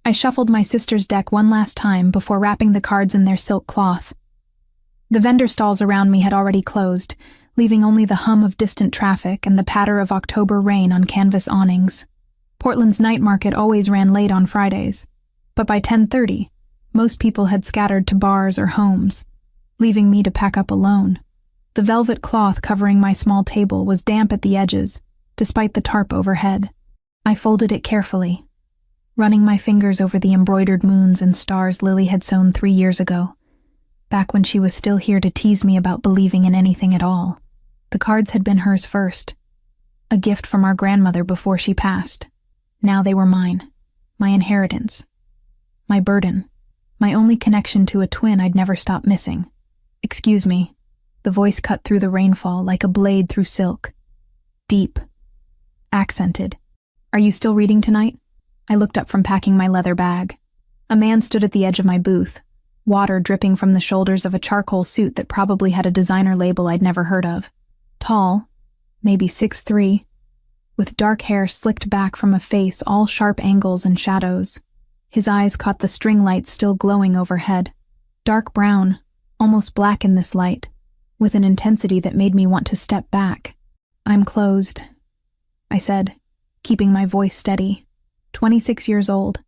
I shuffled my sister's deck one last time before wrapping the cards in their silk cloth. The vendor stalls around me had already closed, leaving only the hum of distant traffic and the patter of October rain on canvas awnings. Portland's night market always ran late on Fridays, but by 10:30, most people had scattered to bars or homes, leaving me to pack up alone. The velvet cloth covering my small table was damp at the edges, despite the tarp overhead. I folded it carefully, running my fingers over the embroidered moons and stars Lily had sewn 3 years ago, back when she was still here to tease me about believing in anything at all. The cards had been hers first, a gift from our grandmother before she passed. Now they were mine, my inheritance, my burden, my only connection to a twin I'd never stop missing. "Excuse me." The voice cut through the rainfall like a blade through silk. Deep, accented. "Are you still reading tonight?" I looked up from packing my leather bag. A man stood at the edge of my booth, water dripping from the shoulders of a charcoal suit that probably had a designer label I'd never heard of. Tall, maybe 6'3", with dark hair slicked back from a face all sharp angles and shadows. His eyes caught the string lights still glowing overhead. Dark brown, almost black in this light, with an intensity that made me want to step back. "I'm closed," I said, keeping my voice steady. 26 years old,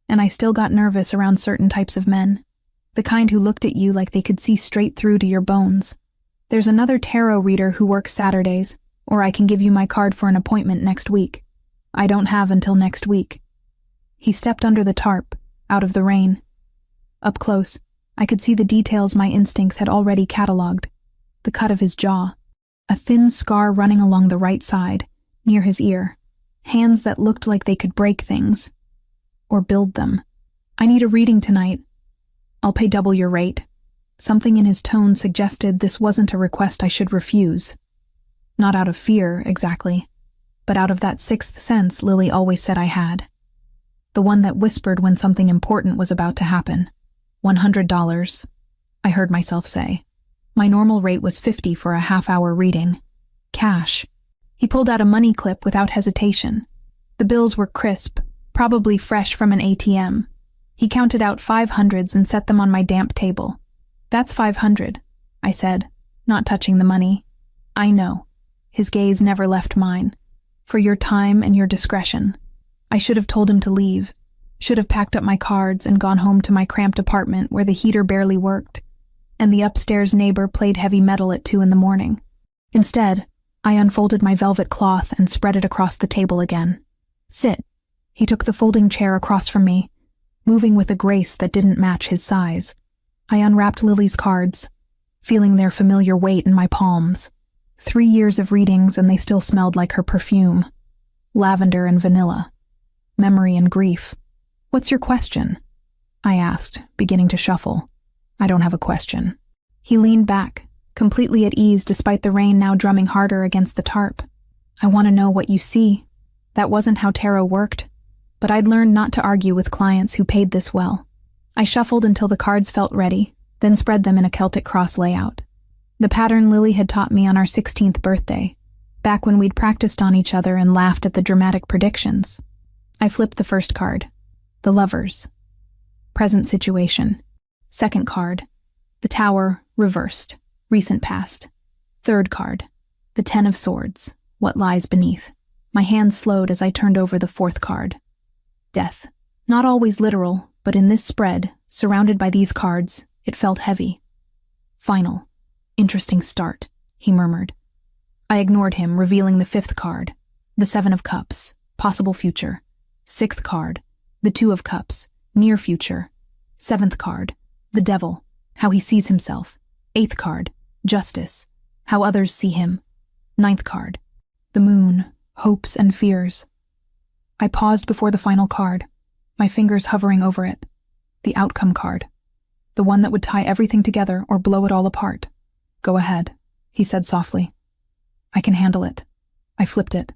and I still got nervous around certain types of men. The kind who looked at you like they could see straight through to your bones. "There's another tarot reader who works Saturdays, or I can give you my card for an appointment next week. I don't have until next week." He stepped under the tarp, out of the rain. Up close, I could see the details my instincts had already catalogued. The cut of his jaw, a thin scar running along the right side, near his ear, hands that looked like they could break things, or build them. "I need a reading tonight. I'll pay double your rate." Something in his tone suggested this wasn't a request I should refuse. Not out of fear, exactly, but out of that sixth sense Lily always said I had. The one that whispered when something important was about to happen. $100, I heard myself say. My normal rate was $50 for a half-hour reading. Cash. He pulled out a money clip without hesitation. The bills were crisp, probably fresh from an ATM. He counted out 500s and set them on my damp table. "That's 500, I said, not touching the money. "I know." His gaze never left mine. "For your time and your discretion." I should have told him to leave, should have packed up my cards and gone home to my cramped apartment where the heater barely worked, and the upstairs neighbor played heavy metal at 2 a.m. Instead, I unfolded my velvet cloth and spread it across the table again. "Sit." He took the folding chair across from me, moving with a grace that didn't match his size. I unwrapped Lily's cards, feeling their familiar weight in my palms. 3 years of readings and they still smelled like her perfume. Lavender and vanilla. Memory and grief. "What's your question?" I asked, beginning to shuffle. "I don't have a question." He leaned back, completely at ease despite the rain now drumming harder against the tarp. "I want to know what you see." That wasn't how tarot worked, but I'd learned not to argue with clients who paid this well. I shuffled until the cards felt ready, then spread them in a Celtic cross layout. The pattern Lily had taught me on our 16th birthday, back when we'd practiced on each other and laughed at the dramatic predictions. I flipped the first card. The Lovers. Present situation. Second card. The Tower, reversed. Recent past. Third card. The Ten of Swords. What lies beneath. My hand slowed as I turned over the fourth card. Death. Not always literal, but in this spread, surrounded by these cards, it felt heavy. Final. Interesting start, he murmured. I ignored him, revealing the fifth card. The Seven of Cups. Possible future. Sixth card. The Two of Cups. Near future. Seventh card. The Devil. How he sees himself. Eighth card. Justice. How others see him. Ninth card. The Moon. Hopes and fears. I paused before the final card, my fingers hovering over it. The Outcome card. The one that would tie everything together or blow it all apart. Go ahead, he said softly. I can handle it. I flipped it.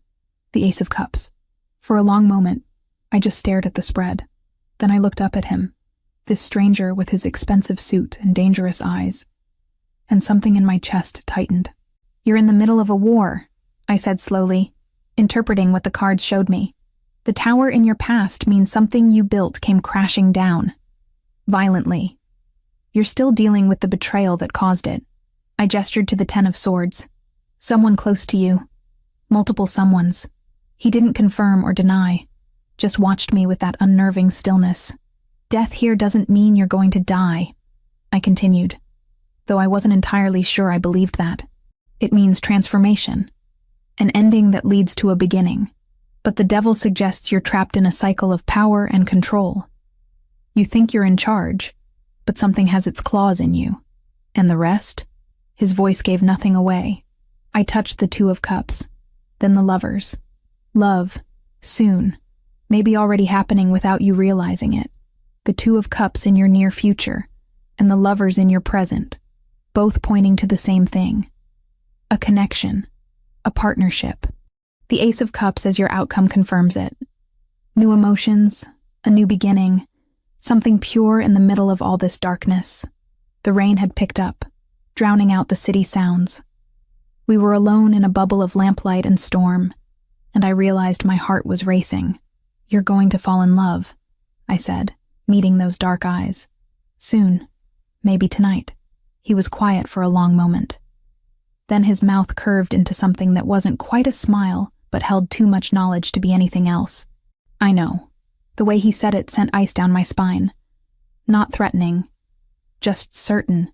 The Ace of Cups. For a long moment, I just stared at the spread. Then I looked up at him, this stranger with his expensive suit and dangerous eyes. And something in my chest tightened. You're in the middle of a war, I said slowly, interpreting what the cards showed me. The tower in your past means something you built came crashing down. Violently. You're still dealing with the betrayal that caused it. I gestured to the Ten of Swords. Someone close to you. Multiple someones. He didn't confirm or deny, just watched me with that unnerving stillness. Death here doesn't mean you're going to die, I continued, though I wasn't entirely sure I believed that. It means transformation, an ending that leads to a beginning. But the devil suggests you're trapped in a cycle of power and control. You think you're in charge, but something has its claws in you. And the rest? His voice gave nothing away. I touched the Two of Cups, then the Lovers. Love, soon, maybe already happening without you realizing it. The Two of Cups in your near future, and the Lovers in your present, both pointing to the same thing. A connection, a partnership. The Ace of Cups as your outcome confirms it. New emotions, a new beginning, something pure in the middle of all this darkness. The rain had picked up, drowning out the city sounds. We were alone in a bubble of lamplight and storm, and I realized my heart was racing. You're going to fall in love, I said, meeting those dark eyes. Soon, maybe tonight. He was quiet for a long moment. Then his mouth curved into something that wasn't quite a smile, but held too much knowledge to be anything else. I know. The way he said it sent ice down my spine. Not threatening, just certain,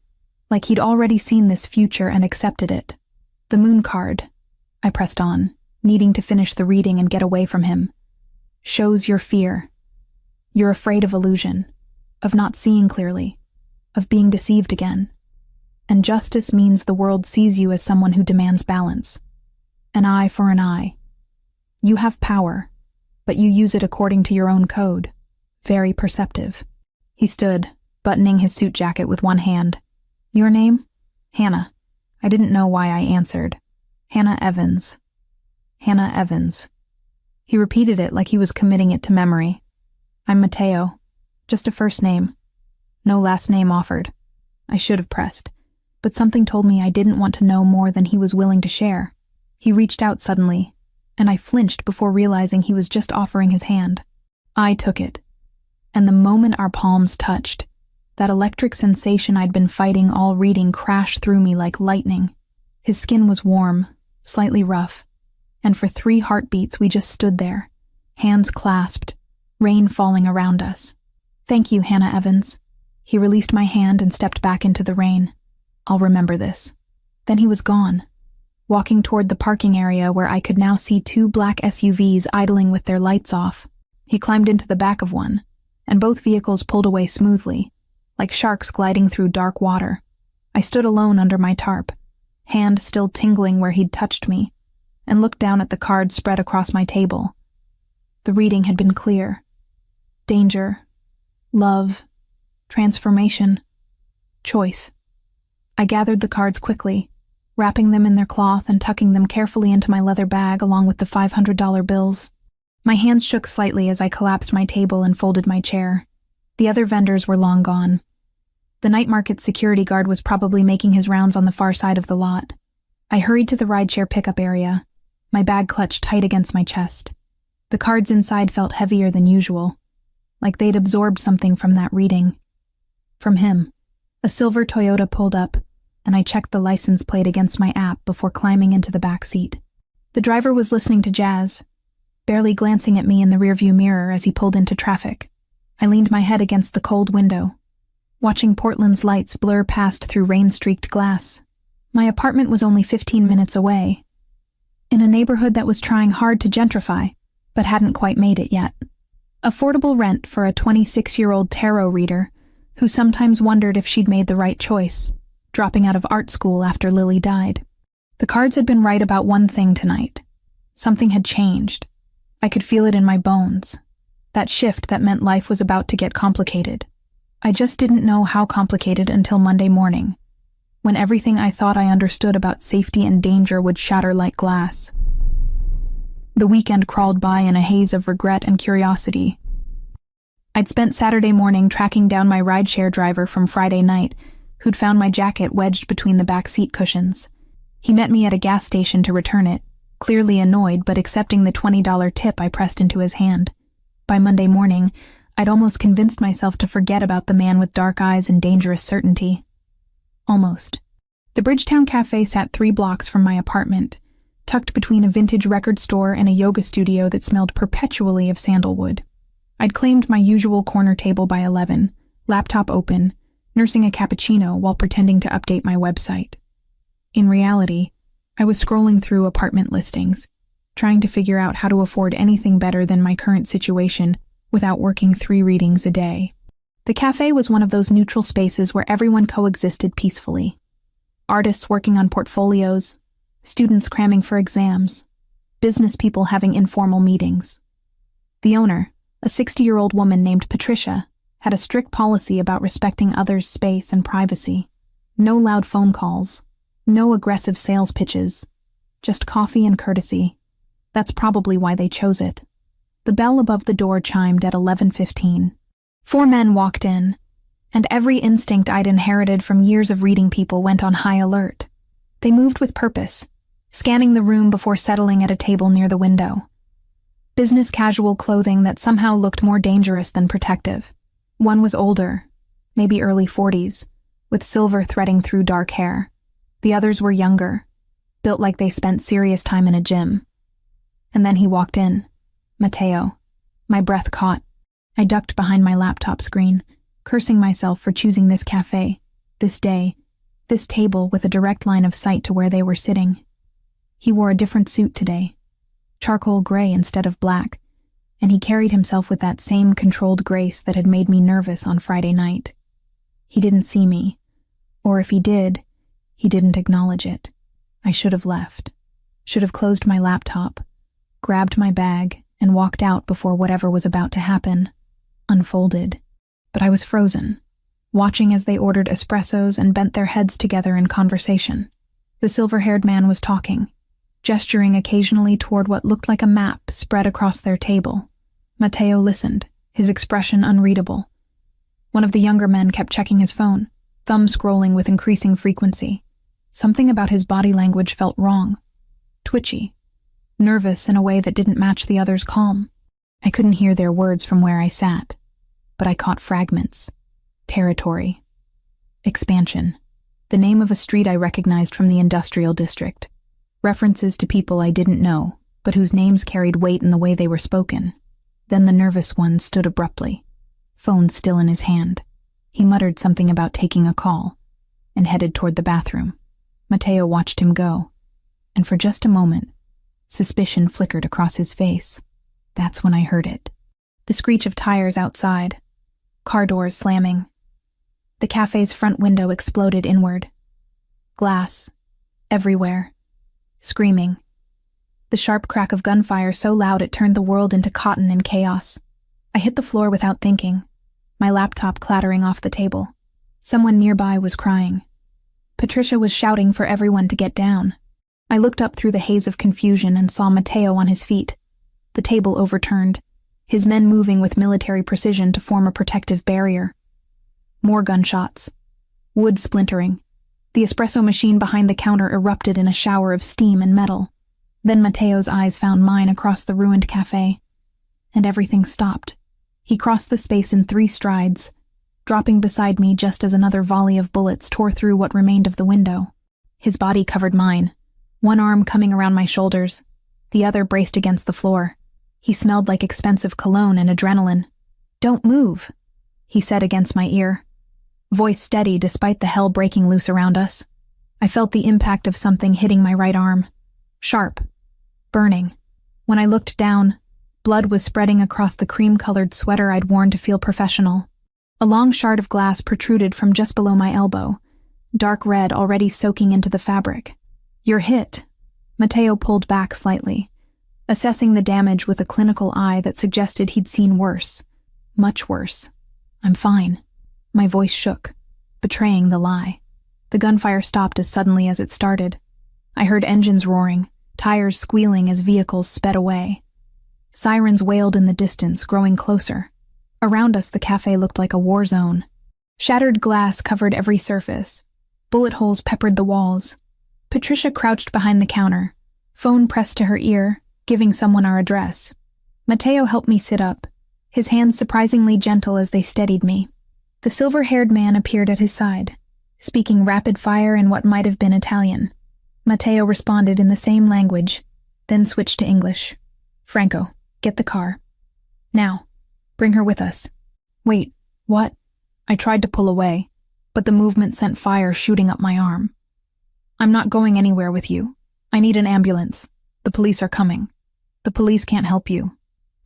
like he'd already seen this future and accepted it. The moon card, I pressed on, needing to finish the reading and get away from him, shows your fear. You're afraid of illusion, of not seeing clearly, of being deceived again. And justice means the world sees you as someone who demands balance. An eye for an eye. You have power, but you use it according to your own code. Very perceptive. He stood, buttoning his suit jacket with one hand. Your name? Hannah. I didn't know why I answered. Hannah Evans. Hannah Evans. He repeated it like he was committing it to memory. I'm Mateo. Just a first name. No last name offered. I should have pressed, but something told me I didn't want to know more than he was willing to share. He reached out suddenly, and I flinched before realizing he was just offering his hand. I took it, and the moment our palms touched, that electric sensation I'd been fighting all reading crashed through me like lightning. His skin was warm, slightly rough, and for 3 heartbeats we just stood there, hands clasped, rain falling around us. Thank you, Hannah Evans. He released my hand and stepped back into the rain. I'll remember this. Then he was gone, walking toward the parking area where I could now see 2 black SUVs idling with their lights off. He climbed into the back of one, and both vehicles pulled away smoothly, like sharks gliding through dark water. I stood alone under my tarp, hand still tingling where he'd touched me, and looked down at the cards spread across my table. The reading had been clear. Danger, love, transformation, choice. I gathered the cards quickly, wrapping them in their cloth and tucking them carefully into my leather bag along with the $500 bills. My hands shook slightly as I collapsed my table and folded my chair. The other vendors were long gone. The night market security guard was probably making his rounds on the far side of the lot. I hurried to the rideshare pickup area, my bag clutched tight against my chest. The cards inside felt heavier than usual, like they'd absorbed something from that reading. From him. A silver Toyota pulled up, and I checked the license plate against my app before climbing into the back seat. The driver was listening to jazz, barely glancing at me in the rearview mirror as he pulled into traffic. I leaned my head against the cold window, watching Portland's lights blur past through rain-streaked glass. My apartment was only 15 minutes away, in a neighborhood that was trying hard to gentrify, but hadn't quite made it yet. Affordable rent for a 26-year-old tarot reader who sometimes wondered if she'd made the right choice, dropping out of art school after Lily died. The cards had been right about one thing tonight. Something had changed. I could feel it in my bones. That shift that meant life was about to get complicated. I just didn't know how complicated until Monday morning, when everything I thought I understood about safety and danger would shatter like glass. The weekend crawled by in a haze of regret and curiosity. I'd spent Saturday morning tracking down my rideshare driver from Friday night, who'd found my jacket wedged between the back seat cushions. He met me at a gas station to return it, clearly annoyed but accepting the $20 tip I pressed into his hand. By Monday morning, I'd almost convinced myself to forget about the man with dark eyes and dangerous certainty. Almost. The Bridgetown Cafe sat 3 blocks from my apartment, tucked between a vintage record store and a yoga studio that smelled perpetually of sandalwood. I'd claimed my usual corner table by 11, laptop open, nursing a cappuccino while pretending to update my website. In reality, I was scrolling through apartment listings, trying to figure out how to afford anything better than my current situation without working 3 readings a day. The cafe was one of those neutral spaces where everyone coexisted peacefully. Artists working on portfolios, students cramming for exams, business people having informal meetings. The owner, a 60-year-old woman named Patricia, had a strict policy about respecting others' space and privacy. No loud phone calls, no aggressive sales pitches, just coffee and courtesy. That's probably why they chose it. The bell above the door chimed at 11:15. 4 men walked in, and every instinct I'd inherited from years of reading people went on high alert. They moved with purpose, scanning the room before settling at a table near the window. Business casual clothing that somehow looked more dangerous than protective. One was older, maybe early 40s, with silver threading through dark hair. The others were younger, built like they spent serious time in a gym. And then he walked in. Matteo. My breath caught. I ducked behind my laptop screen, cursing myself for choosing this cafe, this day, this table with a direct line of sight to where they were sitting. He wore a different suit today, charcoal gray instead of black, and he carried himself with that same controlled grace that had made me nervous on Friday night. He didn't see me, or if he did, he didn't acknowledge it. I should have left, should have closed my laptop, grabbed my bag, and walked out before whatever was about to happen unfolded. But I was frozen, watching as they ordered espressos and bent their heads together in conversation. The silver-haired man was talking, gesturing occasionally toward what looked like a map spread across their table. Matteo listened, his expression unreadable. One of the younger men kept checking his phone, thumb scrolling with increasing frequency. Something about his body language felt wrong, twitchy, nervous in a way that didn't match the other's calm. I couldn't hear their words from where I sat, but I caught fragments. Territory. Expansion. The name of a street I recognized from the industrial district. References to people I didn't know, but whose names carried weight in the way they were spoken. Then the nervous one stood abruptly, phone still in his hand. He muttered something about taking a call, and headed toward the bathroom. Matteo watched him go, and for just a moment, suspicion flickered across his face. That's when I heard it. The screech of tires outside, car doors slamming. The cafe's front window exploded inward. Glass, everywhere. Screaming. The sharp crack of gunfire so loud it turned the world into cotton and chaos. I hit the floor without thinking, my laptop clattering off the table. Someone nearby was crying. Patricia was shouting for everyone to get down. I looked up through the haze of confusion and saw Matteo on his feet, the table overturned, his men moving with military precision to form a protective barrier. More gunshots. Wood splintering. The espresso machine behind the counter erupted in a shower of steam and metal. Then Matteo's eyes found mine across the ruined cafe, and everything stopped. He crossed the space in 3 strides, dropping beside me just as another volley of bullets tore through what remained of the window. His body covered mine, one arm coming around my shoulders, the other braced against the floor. He smelled like expensive cologne and adrenaline. "Don't move," he said against my ear, voice steady despite the hell breaking loose around us. I felt the impact of something hitting my right arm. Sharp. Burning. When I looked down, blood was spreading across the cream-colored sweater I'd worn to feel professional. A long shard of glass protruded from just below my elbow, dark red already soaking into the fabric. "You're hit." Matteo pulled back slightly, assessing the damage with a clinical eye that suggested he'd seen worse. Much worse. "I'm fine." My voice shook, betraying the lie. The gunfire stopped as suddenly as it started. I heard engines roaring, tires squealing as vehicles sped away. Sirens wailed in the distance, growing closer. Around us, the cafe looked like a war zone. Shattered glass covered every surface. Bullet holes peppered the walls. Patricia crouched behind the counter, Phone pressed to her ear, giving someone our address. Mateo helped me sit up, his hands surprisingly gentle as they steadied me. The silver-haired man appeared at his side, speaking rapid fire in what might have been Italian. Mateo responded in the same language, then switched to English. "Franco, get the car. Now, bring her with us." "Wait, what?" I tried to pull away, but the movement sent fire shooting up my arm. "I'm not going anywhere with you. I need an ambulance. The police are coming." "The police can't help you."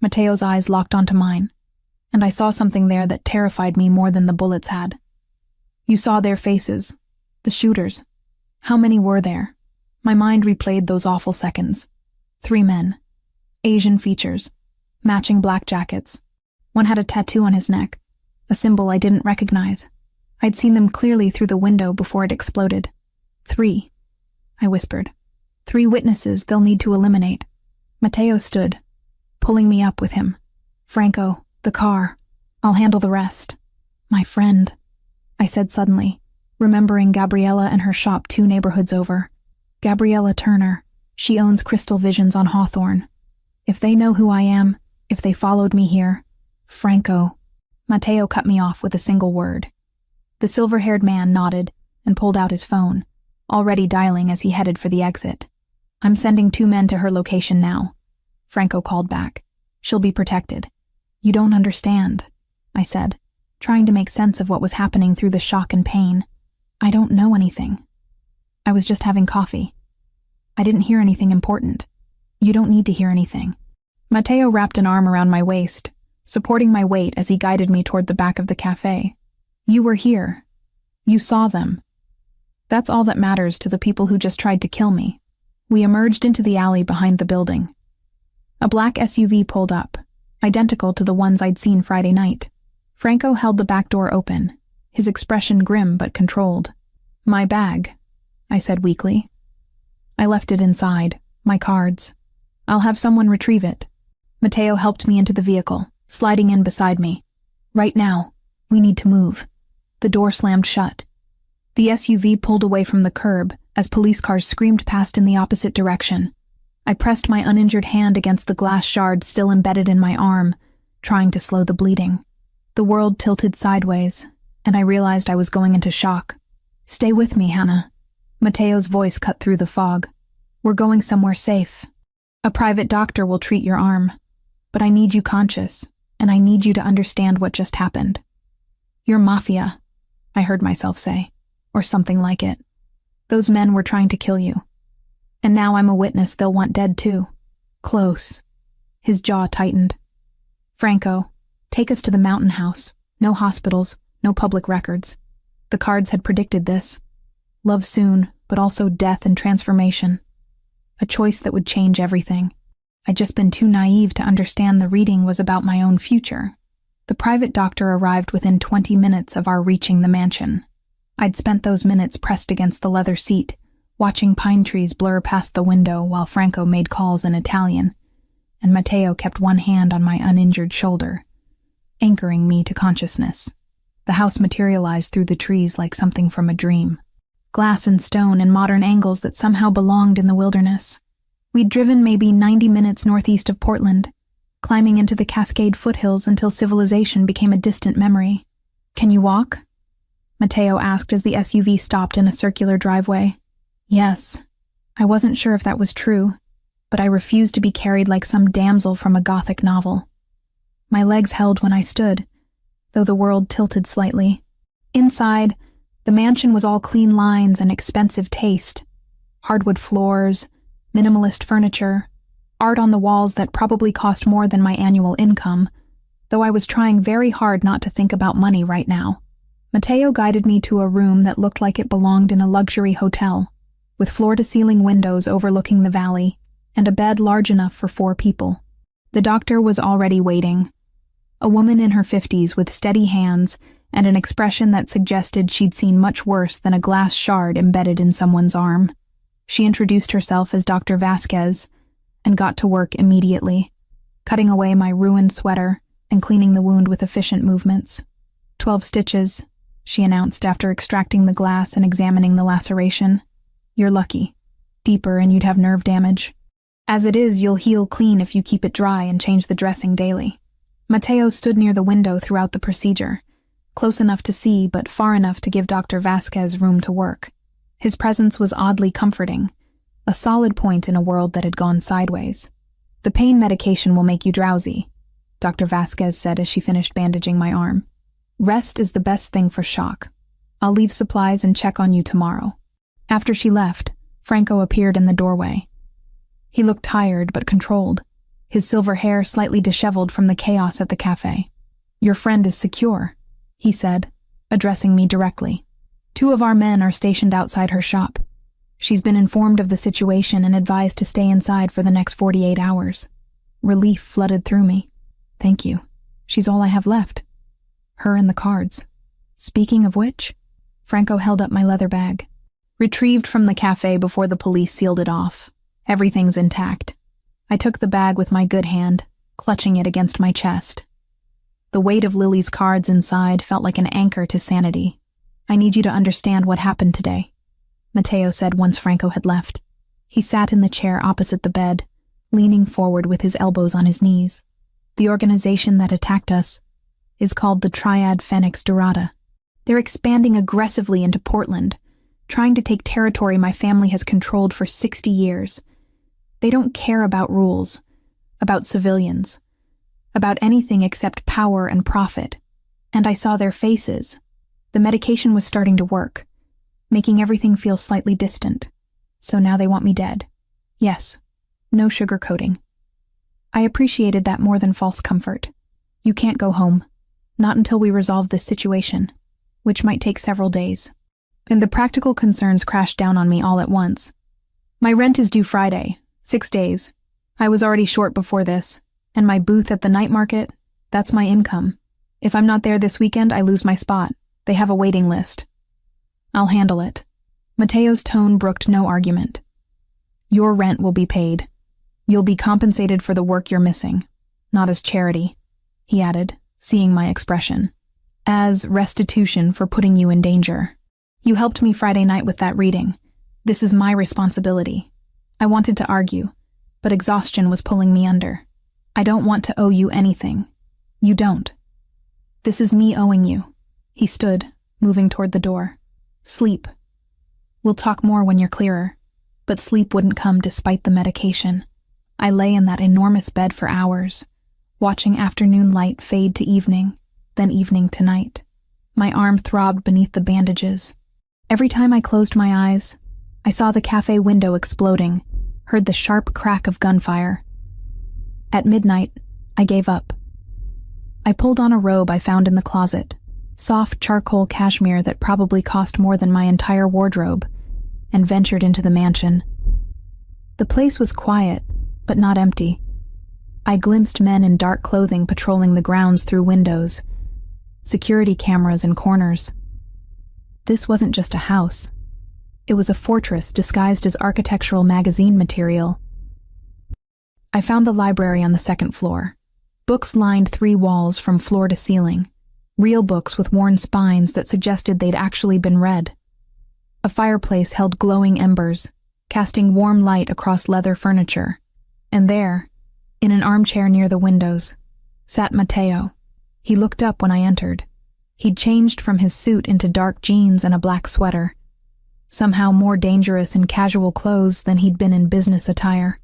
Mateo's eyes locked onto mine, and I saw something there that terrified me more than the bullets had. "You saw their faces. The shooters. How many were there?" My mind replayed those awful seconds. 3 men. Asian features. Matching black jackets. One had a tattoo on his neck, a symbol I didn't recognize. I'd seen them clearly through the window before it exploded. 3, I whispered. 3 witnesses they'll need to eliminate. Mateo stood, pulling me up with him. "Franco, the car. I'll handle the rest." "My friend," I said suddenly, remembering Gabriella and her shop 2 neighborhoods over. Gabriella Turner. She owns Crystal Visions on Hawthorne. If they know who I am, if they followed me here, Franco. Mateo cut me off with a single word. The silver-haired man nodded and pulled out his phone, already dialing as he headed for the exit. "I'm sending 2 men to her location now," Franco called back. "She'll be protected." "You don't understand," I said, trying to make sense of what was happening through the shock and pain. "I don't know anything. I was just having coffee. I didn't hear anything important. You don't need to hear anything." Mateo wrapped an arm around my waist, supporting my weight as he guided me toward the back of the cafe. "You were here. You saw them. That's all that matters to the people who just tried to kill me." We emerged into the alley behind the building. A black SUV pulled up, identical to the ones I'd seen Friday night. Franco held the back door open, his expression grim but controlled. "My bag," I said weakly. "I left it inside, my cards. I'll have someone retrieve it." Mateo helped me into the vehicle, sliding in beside me. "Right now, we need to move." The door slammed shut. The SUV pulled away from the curb as police cars screamed past in the opposite direction. I pressed my uninjured hand against the glass shard still embedded in my arm, trying to slow the bleeding. The world tilted sideways, and I realized I was going into shock. "Stay with me, Hannah." Mateo's voice cut through the fog. "We're going somewhere safe. A private doctor will treat your arm. But I need you conscious, and I need you to understand what just happened. You're Mafia," I heard myself say, or something like it. "Those men were trying to kill you. And now I'm a witness they'll want dead too. Close." His jaw tightened. "Franco, take us to the mountain house. No hospitals, no public records. The cards had predicted this. Love soon, but also death and transformation. A choice that would change everything. I'd just been too naive to understand the reading was about my own future." The private doctor arrived within 20 minutes of our reaching the mansion. I'd spent those minutes pressed against the leather seat, watching pine trees blur past the window while Franco made calls in Italian, and Mateo kept one hand on my uninjured shoulder, anchoring me to consciousness. The house materialized through the trees like something from a dream. Glass and stone in modern angles that somehow belonged in the wilderness. We'd driven maybe 90 minutes northeast of Portland, climbing into the Cascade foothills until civilization became a distant memory. "Can you walk?" Mateo asked as the SUV stopped in a circular driveway. Yes. I wasn't sure if that was true, but I refused to be carried like some damsel from a Gothic novel. My legs held when I stood, though the world tilted slightly. Inside, the mansion was all clean lines and expensive taste. Hardwood floors, minimalist furniture, art on the walls that probably cost more than my annual income, though I was trying very hard not to think about money right now. Mateo guided me to a room that looked like it belonged in a luxury hotel, with floor-to-ceiling windows overlooking the valley, and a bed large enough for 4 people. The doctor was already waiting. A woman in her 50s with steady hands and an expression that suggested she'd seen much worse than a glass shard embedded in someone's arm. She introduced herself as Dr. Vasquez and got to work immediately, cutting away my ruined sweater and cleaning the wound with efficient movements. 12 stitches, she announced after extracting the glass and examining the laceration. You're lucky. deeper and you'd have nerve damage. As it is, you'll heal clean if you keep it dry and change the dressing daily. Mateo stood near the window throughout the procedure, close enough to see but far enough to give Dr. Vasquez room to work. His presence was oddly comforting, a solid point in a world that had gone sideways. "The pain medication will make you drowsy," Dr. Vasquez said as she finished bandaging my arm. "Rest is the best thing for shock. I'll leave supplies and check on you tomorrow." After she left, Franco appeared in the doorway. He looked tired but controlled, his silver hair slightly disheveled from the chaos at the cafe. "Your friend is secure," he said, addressing me directly. "2 of our men are stationed outside her shop. She's been informed of the situation and advised to stay inside for the next 48 hours. Relief flooded through me. Thank you. She's all I have left. Her and the cards. Speaking of which, Franco held up my leather bag. Retrieved from the cafe before the police sealed it off. Everything's intact. I took the bag with my good hand, clutching it against my chest. The weight of Lily's cards inside felt like an anchor to sanity. "I need you to understand what happened today," Mateo said once Franco had left. He sat in the chair opposite the bed, leaning forward with his elbows on his knees. "The organization that attacked us is called the Triad Phoenix Dorada. They're expanding aggressively into Portland, trying to take territory my family has controlled for 60 years. They don't care about rules, about civilians, about anything except power and profit. And I saw their faces. The medication was starting to work, making everything feel slightly distant. So now they want me dead. Yes, no sugarcoating. I appreciated that more than false comfort. You can't go home, not until we resolve this situation, which might take several days." And the practical concerns crashed down on me all at once. My rent is due Friday, 6 days. I was already short before this, and my booth at the night market, that's my income. If I'm not there this weekend, I lose my spot. They have a waiting list. I'll handle it. Mateo's tone brooked no argument. "Your rent will be paid. You'll be compensated for the work you're missing, not as charity," he added, seeing my expression. "As restitution for putting you in danger. You helped me Friday night with that reading. This is my responsibility." I wanted to argue, but exhaustion was pulling me under. "I don't want to owe you anything. You don't. This is me owing you." He stood, moving toward the door. "Sleep. We'll talk more when you're clearer." But sleep wouldn't come despite the medication. I lay in that enormous bed for hours, watching afternoon light fade to evening, then evening to night. My arm throbbed beneath the bandages. Every time I closed my eyes, I saw the cafe window exploding, heard the sharp crack of gunfire. At midnight, I gave up. I pulled on a robe I found in the closet, soft charcoal cashmere that probably cost more than my entire wardrobe, and ventured into the mansion. The place was quiet, but not empty. I glimpsed men in dark clothing patrolling the grounds through windows, security cameras in corners. This wasn't just a house. It was a fortress disguised as architectural magazine material. I found the library on the 2nd floor. Books lined 3 walls from floor to ceiling, real books with worn spines that suggested they'd actually been read. A fireplace held glowing embers, casting warm light across leather furniture. And there, in an armchair near the windows, sat Mateo. He looked up when I entered. He'd changed from his suit into dark jeans and a black sweater, somehow more dangerous in casual clothes than he'd been in business attire.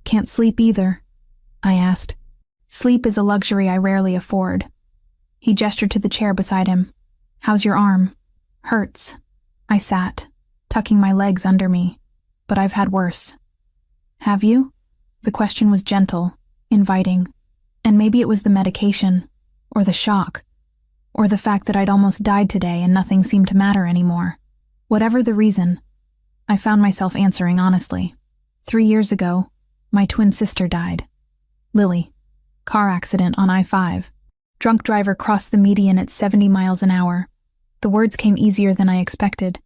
"Can't sleep either?" I asked. "Sleep is a luxury I rarely afford." He gestured to the chair beside him. "How's your arm?" "Hurts." I sat, tucking my legs under me. "But I've had worse." "Have you?" The question was gentle, inviting. And maybe it was the medication, or the shock, or the fact that I'd almost died today and nothing seemed to matter anymore. Whatever the reason, I found myself answering honestly. 3 years ago, my twin sister died. Lily. Car accident on I-5. Drunk driver crossed the median at 70 miles an hour. The words came easier than I expected.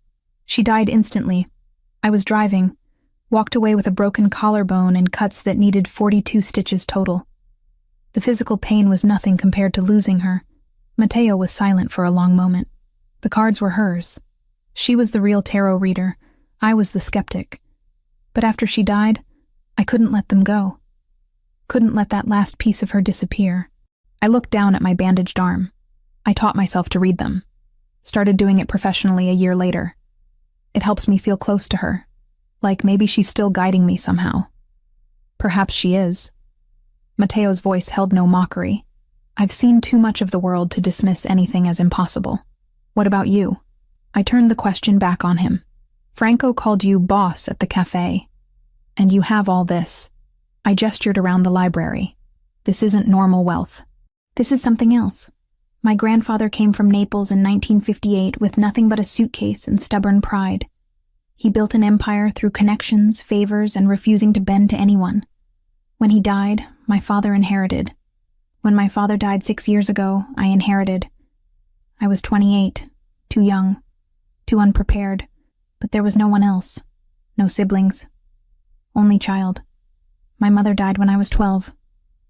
She died instantly. I was driving, walked away with a broken collarbone and cuts that needed 42 stitches total. The physical pain was nothing compared to losing her. Mateo was silent for a long moment. The cards were hers. She was the real tarot reader. I was the skeptic. But after she died, I couldn't let them go. Couldn't let that last piece of her disappear. I looked down at my bandaged arm. I taught myself to read them. Started doing it professionally a year later. It helps me feel close to her. Like maybe she's still guiding me somehow. Perhaps she is. Mateo's voice held no mockery. I've seen too much of the world to dismiss anything as impossible. What about you? I turned the question back on him. Franco called you boss at the cafe. And you have all this. I gestured around the library. This isn't normal wealth. This is something else. My grandfather came from Naples in 1958 with nothing but a suitcase and stubborn pride. He built an empire through connections, favors, and refusing to bend to anyone. When he died, my father inherited. When my father died 6 years ago, I inherited. I was 28, too young, too unprepared, but there was no one else. No siblings. Only child. My mother died when I was 12.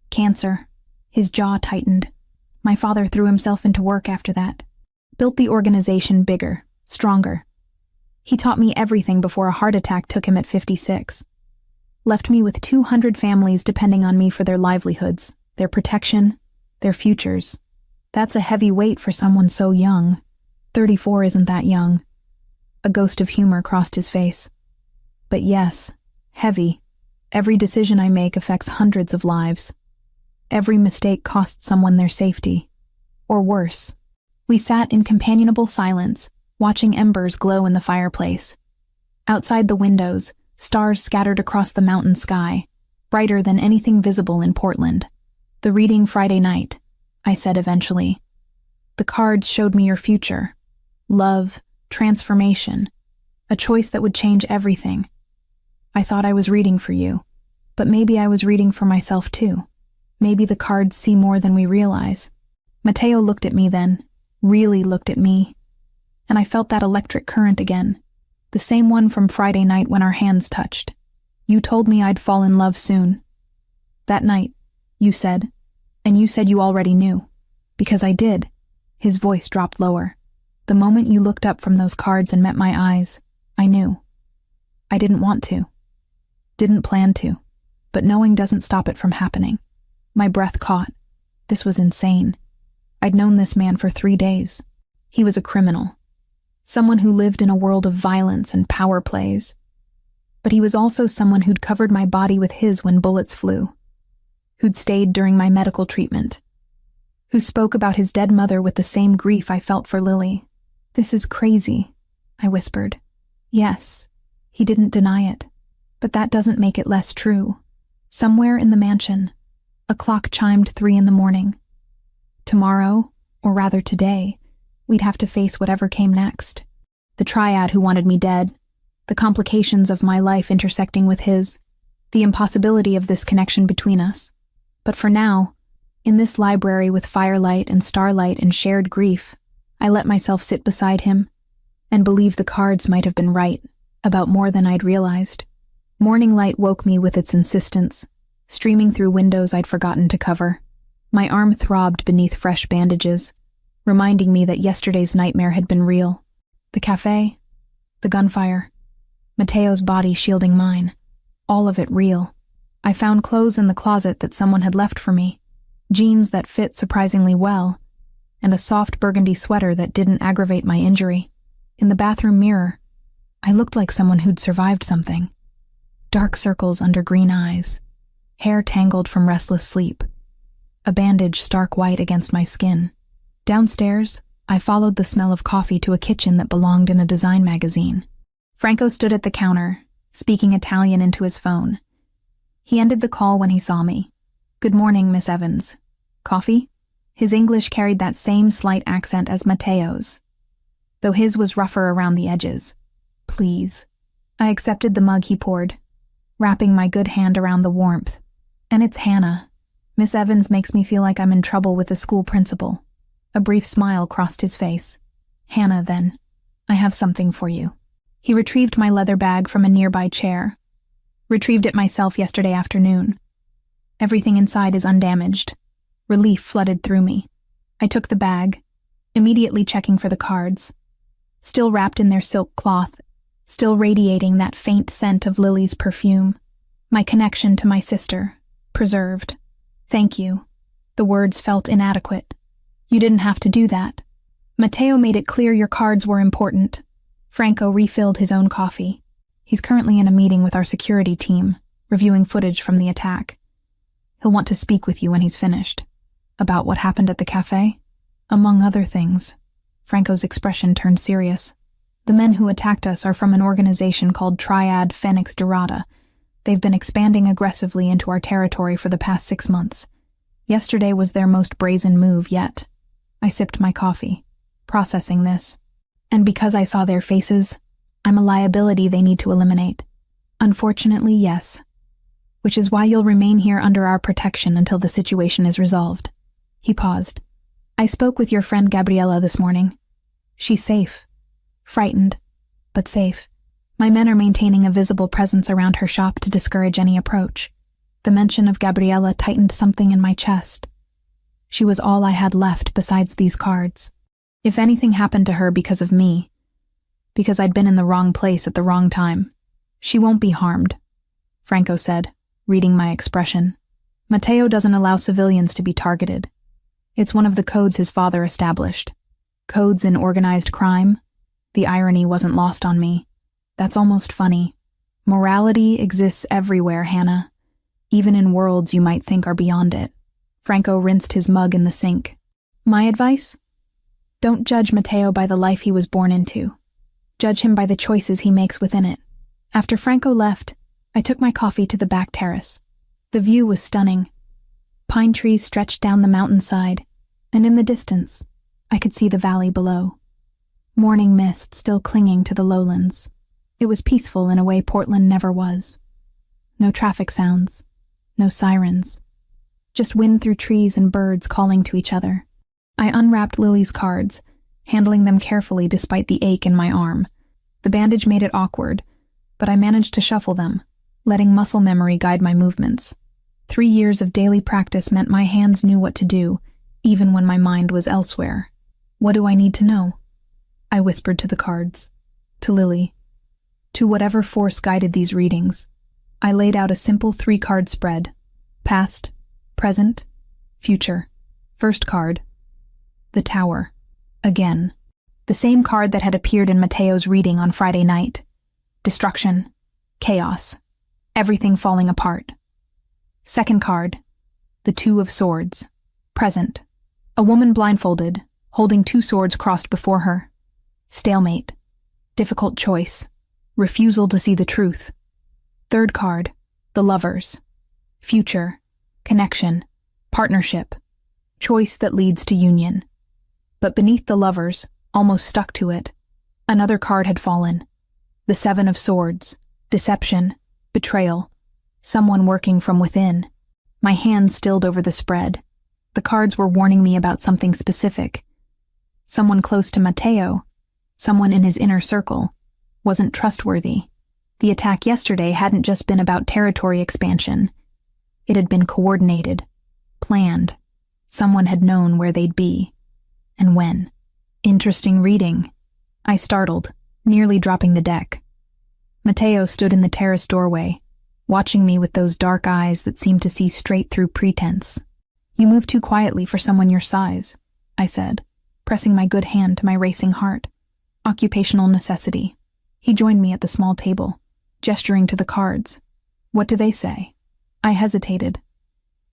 Cancer. His jaw tightened. My father threw himself into work after that. Built the organization bigger, stronger. He taught me everything before a heart attack took him at 56. Left me with 200 families depending on me for their livelihoods, their protection, their futures. That's a heavy weight for someone so young. 34 isn't that young. A ghost of humor crossed his face. But yes, heavy. Every decision I make affects hundreds of lives. Every mistake costs someone their safety. Or worse. We sat in companionable silence, watching embers glow in the fireplace. Outside the windows, stars scattered across the mountain sky, brighter than anything visible in Portland. The reading Friday night, I said eventually. The cards showed me your future. Love, transformation, a choice that would change everything. I thought I was reading for you, but maybe I was reading for myself too. Maybe the cards see more than we realize. Mateo looked at me then, really looked at me, and I felt that electric current again, the same one from Friday night when our hands touched. You told me I'd fall in love soon. That night, you said, and you said you already knew. Because I did. His voice dropped lower. The moment you looked up from those cards and met my eyes, I knew. I didn't want to. Didn't plan to. But knowing doesn't stop it from happening. My breath caught. This was insane. I'd known this man for 3 days. He was a criminal. Someone who lived in a world of violence and power plays. But he was also someone who'd covered my body with his when bullets flew. Who'd stayed during my medical treatment. Who spoke about his dead mother with the same grief I felt for Lily. This is crazy, I whispered. Yes, he didn't deny it. But that doesn't make it less true. Somewhere in the mansion, a clock chimed 3 a.m. Tomorrow, or rather today, we'd have to face whatever came next. The triad who wanted me dead, the complications of my life intersecting with his, the impossibility of this connection between us. But for now, in this library with firelight and starlight and shared grief, I let myself sit beside him and believe the cards might have been right about more than I'd realized. Morning light woke me with its insistence, streaming through windows I'd forgotten to cover. My arm throbbed beneath fresh bandages, reminding me that yesterday's nightmare had been real. The cafe, the gunfire, Mateo's body shielding mine, all of it real. I found clothes in the closet that someone had left for me, jeans that fit surprisingly well, and a soft burgundy sweater that didn't aggravate my injury. In the bathroom mirror, I looked like someone who'd survived something. Dark circles under green eyes, hair tangled from restless sleep, a bandage stark white against my skin. Downstairs, I followed the smell of coffee to a kitchen that belonged in a design magazine. Franco stood at the counter, speaking Italian into his phone. He ended the call when he saw me. Good morning, Miss Evans. Coffee? His English carried that same slight accent as Mateo's, though his was rougher around the edges. Please. I accepted the mug he poured, wrapping my good hand around the warmth. And it's Hannah. Miss Evans makes me feel like I'm in trouble with the school principal. A brief smile crossed his face. Hannah, then. I have something for you. He retrieved my leather bag from a nearby chair. Retrieved it myself yesterday afternoon. Everything inside is undamaged. Relief flooded through me. I took the bag, immediately checking for the cards. Still wrapped in their silk cloth, still radiating that faint scent of Lily's perfume. My connection to my sister, preserved. Thank you. The words felt inadequate. You didn't have to do that. Matteo made it clear your cards were important. Franco refilled his own coffee. He's currently in a meeting with our security team, reviewing footage from the attack. He'll want to speak with you when he's finished. About what happened at the cafe? Among other things. Franco's expression turned serious. The men who attacked us are from an organization called Triad Phoenix Dorada. They've been expanding aggressively into our territory for the past 6 months. Yesterday was their most brazen move yet. I sipped my coffee, processing this. And because I saw their faces, I'm a liability they need to eliminate. Unfortunately, yes. Which is why you'll remain here under our protection until the situation is resolved. He paused. I spoke with your friend Gabriella this morning. She's safe. Frightened, but safe. My men are maintaining a visible presence around her shop to discourage any approach. The mention of Gabriella tightened something in my chest. She was all I had left besides these cards. If anything happened to her because of me, because I'd been in the wrong place at the wrong time, she won't be harmed, Franco said, reading my expression. Matteo doesn't allow civilians to be targeted. It's one of the codes his father established. Codes in organized crime. The irony wasn't lost on me. That's almost funny. Morality exists everywhere, Hannah. Even in worlds you might think are beyond it. Franco rinsed his mug in the sink. My advice? Don't judge Matteo by the life he was born into. Judge him by the choices he makes within it. After Franco left, I took my coffee to the back terrace. The view was stunning. Pine trees stretched down the mountainside, and in the distance, I could see the valley below. Morning mist still clinging to the lowlands. It was peaceful in a way Portland never was. No traffic sounds, no sirens. Just wind through trees and birds calling to each other. I unwrapped Lily's cards, handling them carefully despite the ache in my arm. The bandage made it awkward, but I managed to shuffle them, letting muscle memory guide my movements. 3 years of daily practice meant my hands knew what to do, even when my mind was elsewhere. What do I need to know? I whispered to the cards. To Lily. To whatever force guided these readings. I laid out a simple 3-card spread. Past, present, future. First card. The Tower. Again. The same card that had appeared in Matteo's reading on Friday night. Destruction. Chaos. Everything falling apart. Second card. The 2 of Swords. Present. A woman blindfolded, holding 2 swords crossed before her. Stalemate. Difficult choice. Refusal to see the truth. Third card. The Lovers. Future. Connection. Partnership. Choice that leads to union. But beneath the Lovers, almost stuck to it, another card had fallen. The 7 of Swords. Deception. Betrayal. Someone working from within. My hands stilled over the spread. The cards were warning me about something specific. Someone close to Matteo, someone in his inner circle, wasn't trustworthy. The attack yesterday hadn't just been about territory expansion. It had been coordinated, planned. Someone had known where they'd be, and when. Interesting reading. I startled, nearly dropping the deck. Matteo stood in the terrace doorway, watching me with those dark eyes that seemed to see straight through pretense. You move too quietly for someone your size, I said, pressing my good hand to my racing heart. Occupational necessity. He joined me at the small table, gesturing to the cards. What do they say? I hesitated.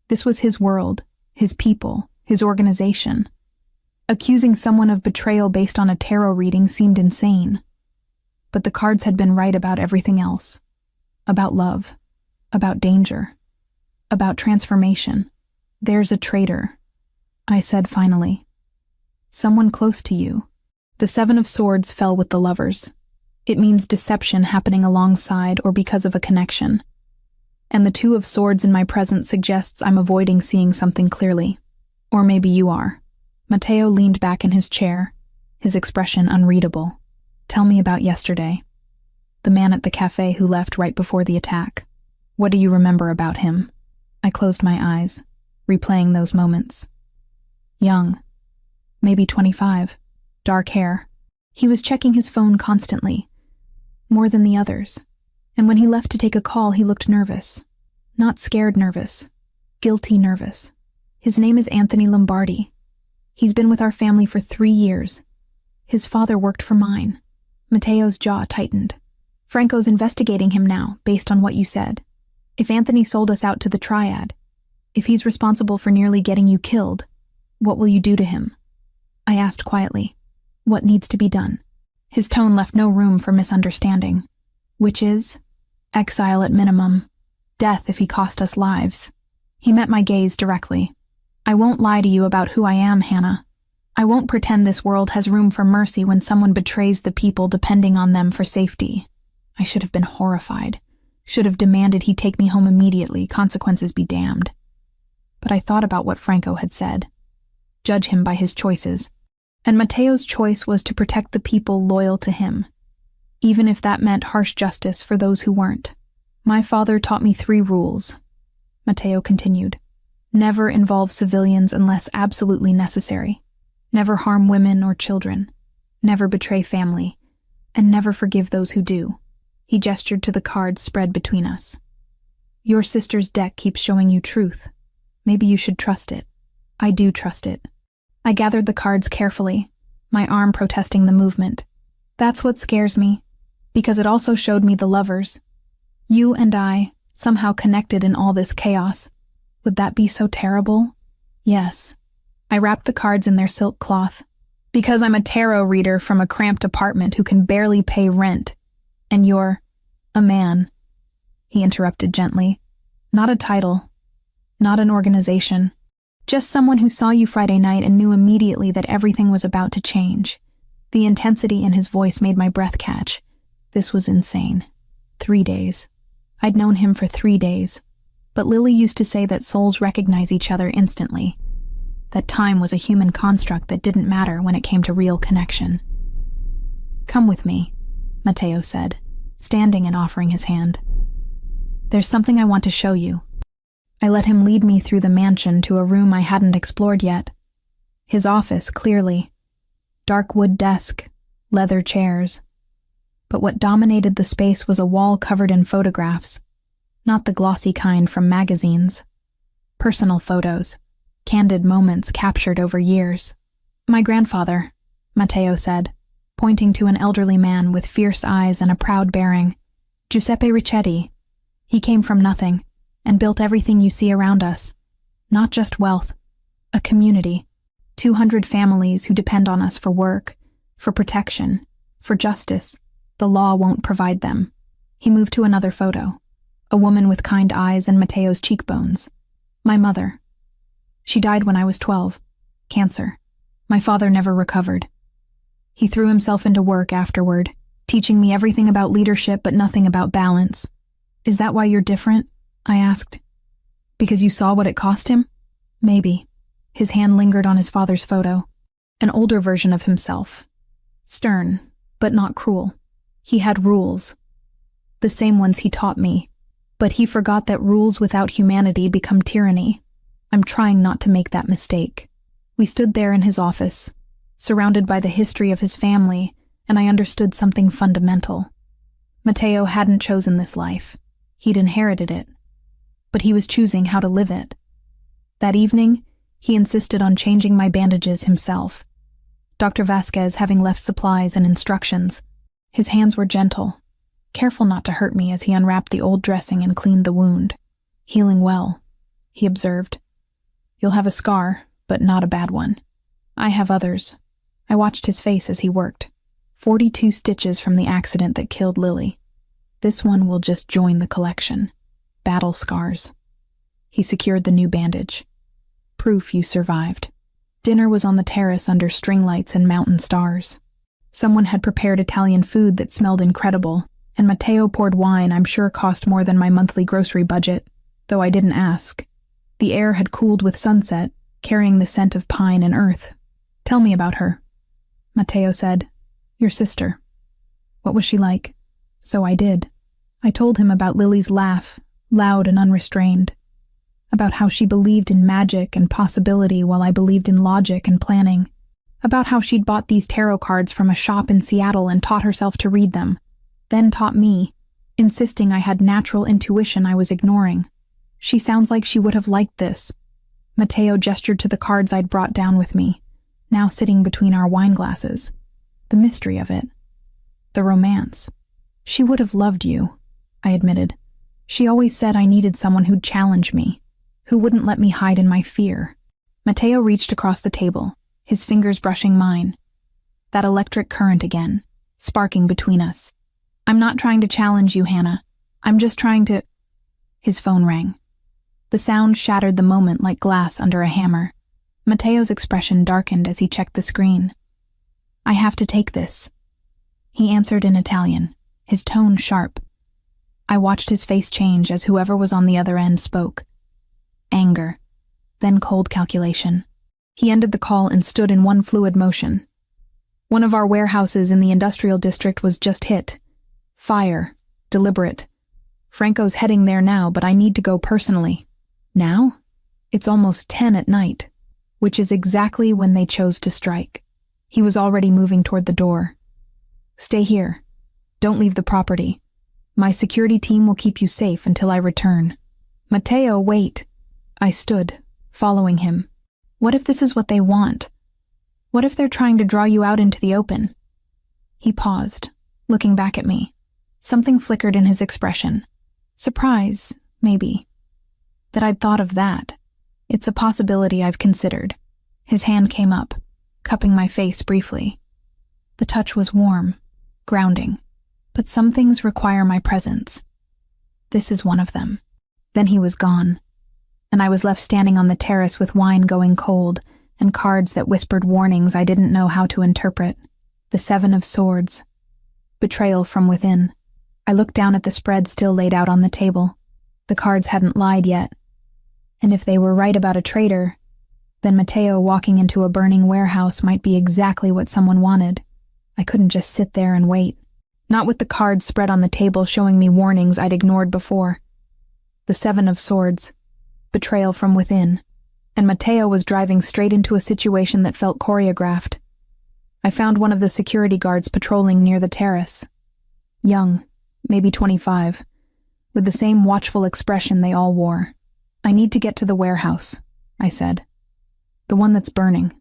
This was his world, his people, his organization. Accusing someone of betrayal based on a tarot reading seemed insane. But the cards had been right about everything else. About love. About danger. About transformation. There's a traitor, I said finally. Someone close to you. The 7 of Swords fell with the Lovers. It means deception happening alongside or because of a connection. And the 2 of Swords in my presence suggests I'm avoiding seeing something clearly. Or maybe you are. Matteo leaned back in his chair, his expression unreadable. Tell me about yesterday. The man at the cafe who left right before the attack. What do you remember about him? I closed my eyes, replaying those moments. Young. Maybe 25. Dark hair. He was checking his phone constantly. more than the others. And when he left to take a call, he looked nervous. Not scared nervous, guilty nervous. His name is Anthony Lombardi. He's been with our family for 3 years. His father worked for mine. Matteo's jaw tightened. Franco's investigating him now, based on what you said. If Anthony sold us out to the Triad, if he's responsible for nearly getting you killed, what will you do to him? I asked quietly. What needs to be done? His tone left no room for misunderstanding. Which is? Exile at minimum. Death if he cost us lives. He met my gaze directly. I won't lie to you about who I am, Hannah. I won't pretend this world has room for mercy when someone betrays the people depending on them for safety. I should have been horrified. Should have demanded he take me home immediately, consequences be damned. But I thought about what Franco had said. Judge him by his choices. And Matteo's choice was to protect the people loyal to him, even if that meant harsh justice for those who weren't. My father taught me 3 rules. Matteo continued. Never involve civilians unless absolutely necessary. Never harm women or children. Never betray family. And never forgive those who do. He gestured to the cards spread between us. Your sister's deck keeps showing you truth. Maybe you should trust it. I do trust it. I gathered the cards carefully, my arm protesting the movement. That's what scares me, because it also showed me the lovers. You and I, somehow connected in all this chaos. Would that be so terrible? Yes. I wrapped the cards in their silk cloth. Because I'm a tarot reader from a cramped apartment who can barely pay rent. And you're a man. He interrupted gently. Not a title. Not an organization. Just someone who saw you Friday night and knew immediately that everything was about to change. The intensity in his voice made my breath catch. This was insane. 3 days. I'd known him for 3 days. But Lily used to say that souls recognize each other instantly. That time was a human construct that didn't matter when it came to real connection. Come with me, Matteo said, standing and offering his hand. There's something I want to show you. I let him lead me through the mansion to a room I hadn't explored yet. His office, clearly. Dark wood desk, leather chairs. But what dominated the space was a wall covered in photographs. Not the glossy kind from magazines. Personal photos. Candid moments captured over years. My grandfather, Matteo said, pointing to an elderly man with fierce eyes and a proud bearing. Giuseppe Ricchetti. He came from nothing and built everything you see around us. Not just wealth, a community. 200 families who depend on us for work, for protection, for justice. The law won't provide them. He moved to another photo. A woman with kind eyes and Matteo's cheekbones. My mother. She died when I was 12. Cancer. My father never recovered. He threw himself into work afterward, teaching me everything about leadership but nothing about balance. Is that why you're different? I asked. Because you saw what it cost him? Maybe. His hand lingered on his father's photo. An older version of himself. Stern, but not cruel. He had rules. The same ones he taught me. But he forgot that rules without humanity become tyranny. I'm trying not to make that mistake. We stood there in his office, surrounded by the history of his family, and I understood something fundamental. Matteo hadn't chosen this life. He'd inherited it. But he was choosing how to live it. That evening, he insisted on changing my bandages himself. Dr. Vasquez having left supplies and instructions. His hands were gentle, careful not to hurt me as he unwrapped the old dressing and cleaned the wound. Healing well, he observed. You'll have a scar, but not a bad one. I have others. I watched his face as he worked. 42 stitches from the accident that killed Lily. This one will just join the collection. Battle scars. He secured the new bandage. Proof you survived. Dinner was on the terrace under string lights and mountain stars. Someone had prepared Italian food that smelled incredible, and Matteo poured wine I'm sure cost more than my monthly grocery budget, though I didn't ask. The air had cooled with sunset, carrying the scent of pine and earth. Tell me about her. Matteo said, Your sister. What was she like? So I did. I told him about Lily's laugh, loud and unrestrained. About how she believed in magic and possibility while I believed in logic and planning. About how she'd bought these tarot cards from a shop in Seattle and taught herself to read them. then taught me, insisting I had natural intuition I was ignoring. She sounds like she would have liked this. Matteo gestured to the cards I'd brought down with me, now sitting between our wine glasses. The mystery of it. The romance. She would have loved you, I admitted. She always said I needed someone who'd challenge me, who wouldn't let me hide in my fear. Matteo reached across the table, his fingers brushing mine. That electric current again, sparking between us. I'm not trying to challenge you, Hannah. I'm just trying to... His phone rang. The sound shattered the moment like glass under a hammer. Matteo's expression darkened as he checked the screen. I have to take this. He answered in Italian, his tone sharp. I watched his face change as whoever was on the other end spoke. Anger, then cold calculation. He ended the call and stood in one fluid motion. One of our warehouses in the industrial district was just hit. Fire. Deliberate. Franco's heading there now, but I need to go personally. Now? It's almost 10 at night, which is exactly when they chose to strike. He was already moving toward the door. Stay here. Don't leave the property. My security team will keep you safe until I return. Matteo, wait. I stood, following him. What if this is what they want? What if they're trying to draw you out into the open? He paused, looking back at me. Something flickered in his expression. Surprise, maybe. That I'd thought of that. It's a possibility I've considered. His hand came up, cupping my face briefly. The touch was warm, grounding. But some things require my presence. This is one of them. Then he was gone, and I was left standing on the terrace with wine going cold and cards that whispered warnings I didn't know how to interpret. The 7 of Swords. Betrayal from within. I looked down at the spread still laid out on the table. The cards hadn't lied yet. And if they were right about a traitor, then Matteo walking into a burning warehouse might be exactly what someone wanted. I couldn't just sit there and wait. Not with the cards spread on the table showing me warnings I'd ignored before. The 7 of Swords. Betrayal from within. And Matteo was driving straight into a situation that felt choreographed. I found one of the security guards patrolling near the terrace. Young, maybe 25, with the same watchful expression they all wore. I need to get to the warehouse, I said. The one that's burning.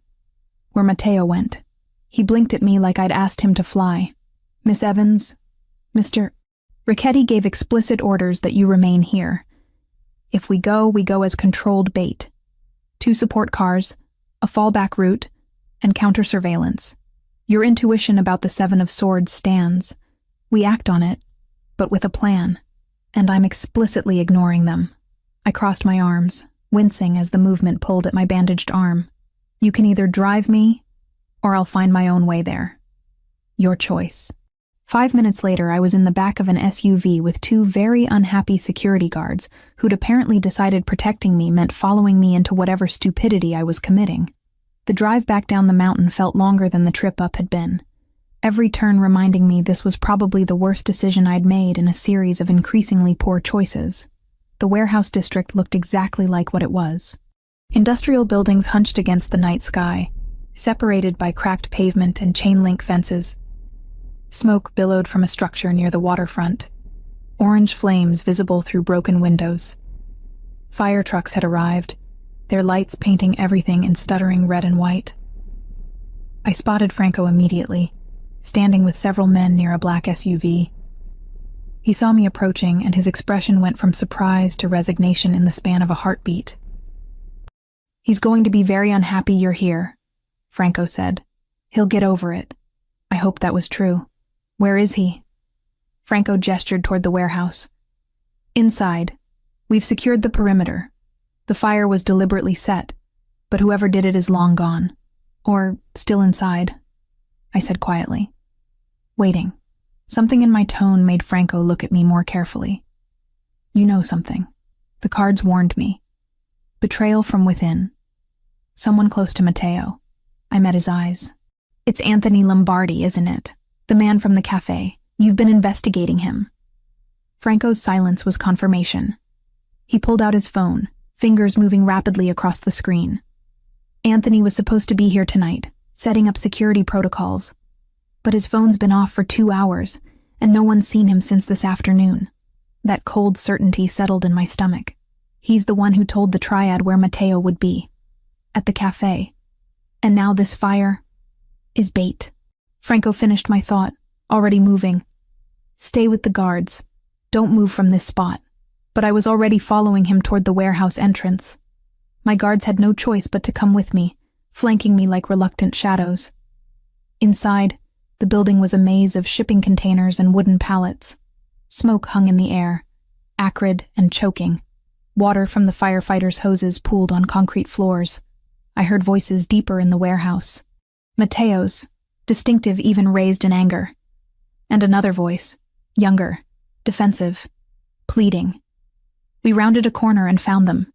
Where Matteo went. He blinked at me like I'd asked him to fly. Miss Evans, Mr. Ricchetti gave explicit orders that you remain here. If we go as controlled bait. 2 support cars, a fallback route, and counter-surveillance. Your intuition about the 7 of Swords stands. We act on it, but with a plan, and I'm explicitly ignoring them. I crossed my arms, wincing as the movement pulled at my bandaged arm. You can either drive me, or I'll find my own way there. Your choice. 5 minutes later, I was in the back of an SUV with 2 very unhappy security guards who'd apparently decided protecting me meant following me into whatever stupidity I was committing. The drive back down the mountain felt longer than the trip up had been, every turn reminding me this was probably the worst decision I'd made in a series of increasingly poor choices. The warehouse district looked exactly like what it was. Industrial buildings hunched against the night sky, separated by cracked pavement and chain-link fences. Smoke billowed from a structure near the waterfront, orange flames visible through broken windows. Fire trucks had arrived, their lights painting everything in stuttering red and white. I spotted Franco immediately, standing with several men near a black SUV. He saw me approaching, and his expression went from surprise to resignation in the span of a heartbeat. He's going to be very unhappy you're here, Franco said. He'll get over it. I hoped that was true. Where is he? Franco gestured toward the warehouse. Inside. We've secured the perimeter. The fire was deliberately set, but whoever did it is long gone. Or still inside, I said quietly. Waiting. Something in my tone made Franco look at me more carefully. You know something. The cards warned me. Betrayal from within. Someone close to Matteo. I met his eyes. It's Anthony Lombardi, isn't it? The man from the cafe. You've been investigating him. Franco's silence was confirmation. He pulled out his phone, fingers moving rapidly across the screen. Anthony was supposed to be here tonight, setting up security protocols. But his phone's been off for 2 hours, and no one's seen him since this afternoon. That cold certainty settled in my stomach. He's the one who told the triad where Matteo would be. At the cafe. And now this fire is bait. Franco finished my thought, already moving. Stay with the guards. Don't move from this spot. But I was already following him toward the warehouse entrance. My guards had no choice but to come with me, flanking me like reluctant shadows. Inside, the building was a maze of shipping containers and wooden pallets. Smoke hung in the air, acrid and choking. Water from the firefighters' hoses pooled on concrete floors. I heard voices deeper in the warehouse. Matteo's, distinctive even raised in anger. And another voice, younger, defensive, pleading. We rounded a corner and found them.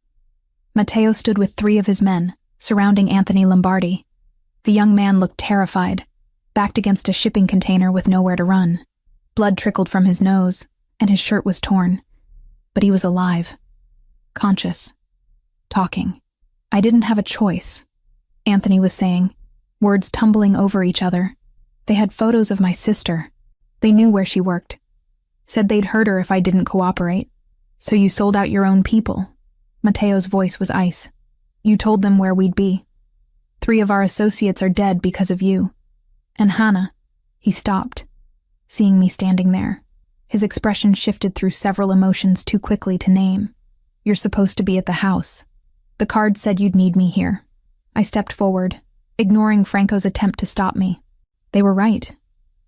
Matteo stood with 3 of his men, surrounding Anthony Lombardi. The young man looked terrified, backed against a shipping container with nowhere to run. Blood trickled from his nose, and his shirt was torn. But he was alive, conscious, talking. I didn't have a choice, Anthony was saying, words tumbling over each other. They had photos of my sister. They knew where she worked. Said they'd hurt her if I didn't cooperate. So you sold out your own people. Matteo's voice was ice. You told them where we'd be. 3 of our associates are dead because of you. And Hannah. He stopped, seeing me standing there. His expression shifted through several emotions too quickly to name. You're supposed to be at the house. The card said you'd need me here. I stepped forward, ignoring Franco's attempt to stop me. They were right,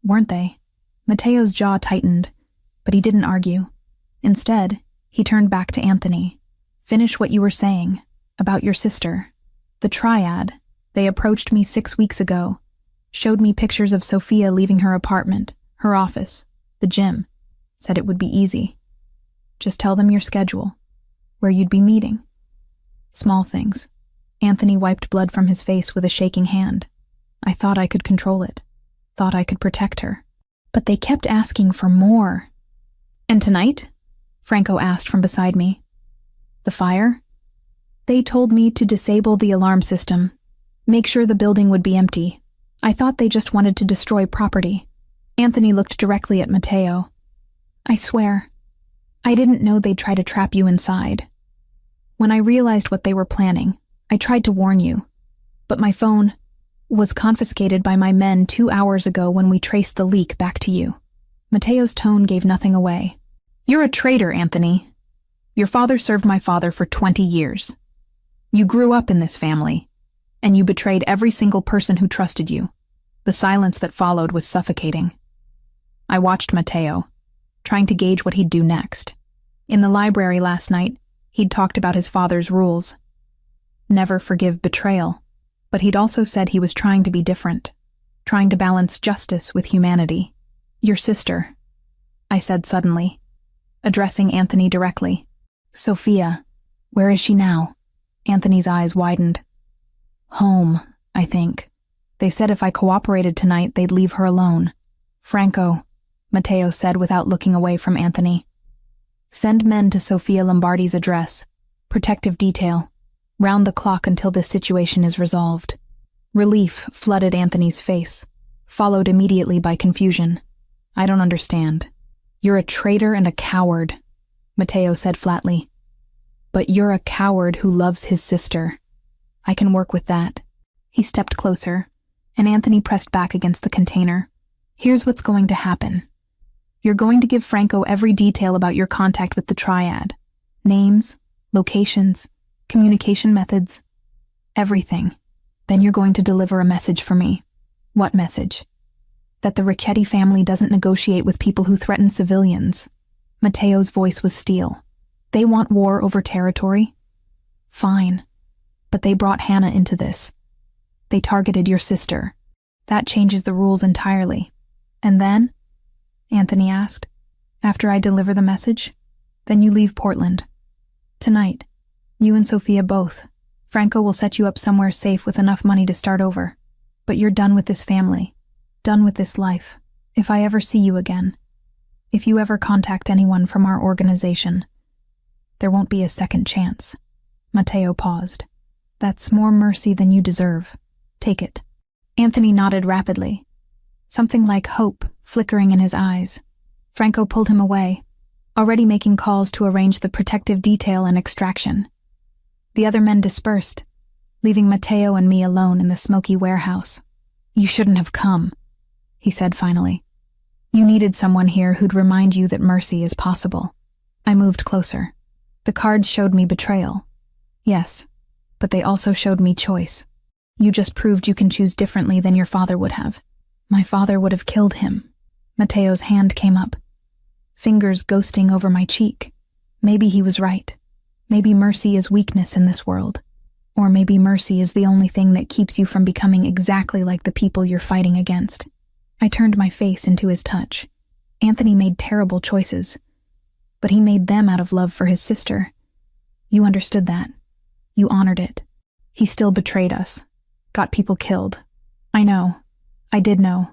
weren't they? Matteo's jaw tightened, but he didn't argue. Instead, he turned back to Anthony. Finish what you were saying about your sister. The triad. They approached me 6 weeks ago. Showed me pictures of Sophia leaving her apartment, her office, the gym. Said it would be easy. Just tell them your schedule, where you'd be meeting. Small things. Anthony wiped blood from his face with a shaking hand. I thought I could control it. Thought I could protect her. But they kept asking for more. And tonight? Franco asked from beside me. The fire? They told me to disable the alarm system. Make sure the building would be empty. I thought they just wanted to destroy property. Anthony looked directly at Matteo. I swear, I didn't know they'd try to trap you inside. When I realized what they were planning, I tried to warn you. But my phone was confiscated by my men 2 hours ago when we traced the leak back to you. Matteo's tone gave nothing away. You're a traitor, Anthony. Your father served my father for 20 years. You grew up in this family, and you betrayed every single person who trusted you. The silence that followed was suffocating. I watched Matteo, trying to gauge what he'd do next. In the library last night, he'd talked about his father's rules. Never forgive betrayal, but he'd also said he was trying to be different, trying to balance justice with humanity. Your sister, I said suddenly, addressing Anthony directly. Sophia, where is she now? Anthony's eyes widened. Home, I think. They said if I cooperated tonight, they'd leave her alone. Franco, Matteo said without looking away from Anthony. Send men to Sophia Lombardi's address. Protective detail. Round the clock until this situation is resolved. Relief flooded Anthony's face, followed immediately by confusion. I don't understand. You're a traitor and a coward, Matteo said flatly. But you're a coward who loves his sister. I can work with that. He stepped closer, and Anthony pressed back against the container. Here's what's going to happen. You're going to give Franco every detail about your contact with the triad. Names, locations, communication methods, everything. Then you're going to deliver a message for me. What message? That the Ricchetti family doesn't negotiate with people who threaten civilians. Matteo's voice was steel. They want war over territory? Fine. But they brought Hannah into this. They targeted your sister. That changes the rules entirely. And then? Anthony asked. After I deliver the message? Then you leave Portland. Tonight. You and Sophia both. Franco will set you up somewhere safe with enough money to start over. But you're done with this family. Done with this life. If I ever see you again. If you ever contact anyone from our organization. There won't be a second chance. Matteo paused. That's more mercy than you deserve. Take it. Anthony nodded rapidly. Something like hope flickering in his eyes. Franco pulled him away, already making calls to arrange the protective detail and extraction. The other men dispersed, leaving Matteo and me alone in the smoky warehouse. "You shouldn't have come," he said finally. "You needed someone here who'd remind you that mercy is possible." I moved closer. The cards showed me betrayal. Yes, but they also showed me choice. You just proved you can choose differently than your father would have. My father would have killed him. Matteo's hand came up, fingers ghosting over my cheek. Maybe he was right. Maybe mercy is weakness in this world. Or maybe mercy is the only thing that keeps you from becoming exactly like the people you're fighting against. I turned my face into his touch. Anthony made terrible choices, but he made them out of love for his sister. You understood that. You honored it. He still betrayed us. Got people killed. I know. I did know.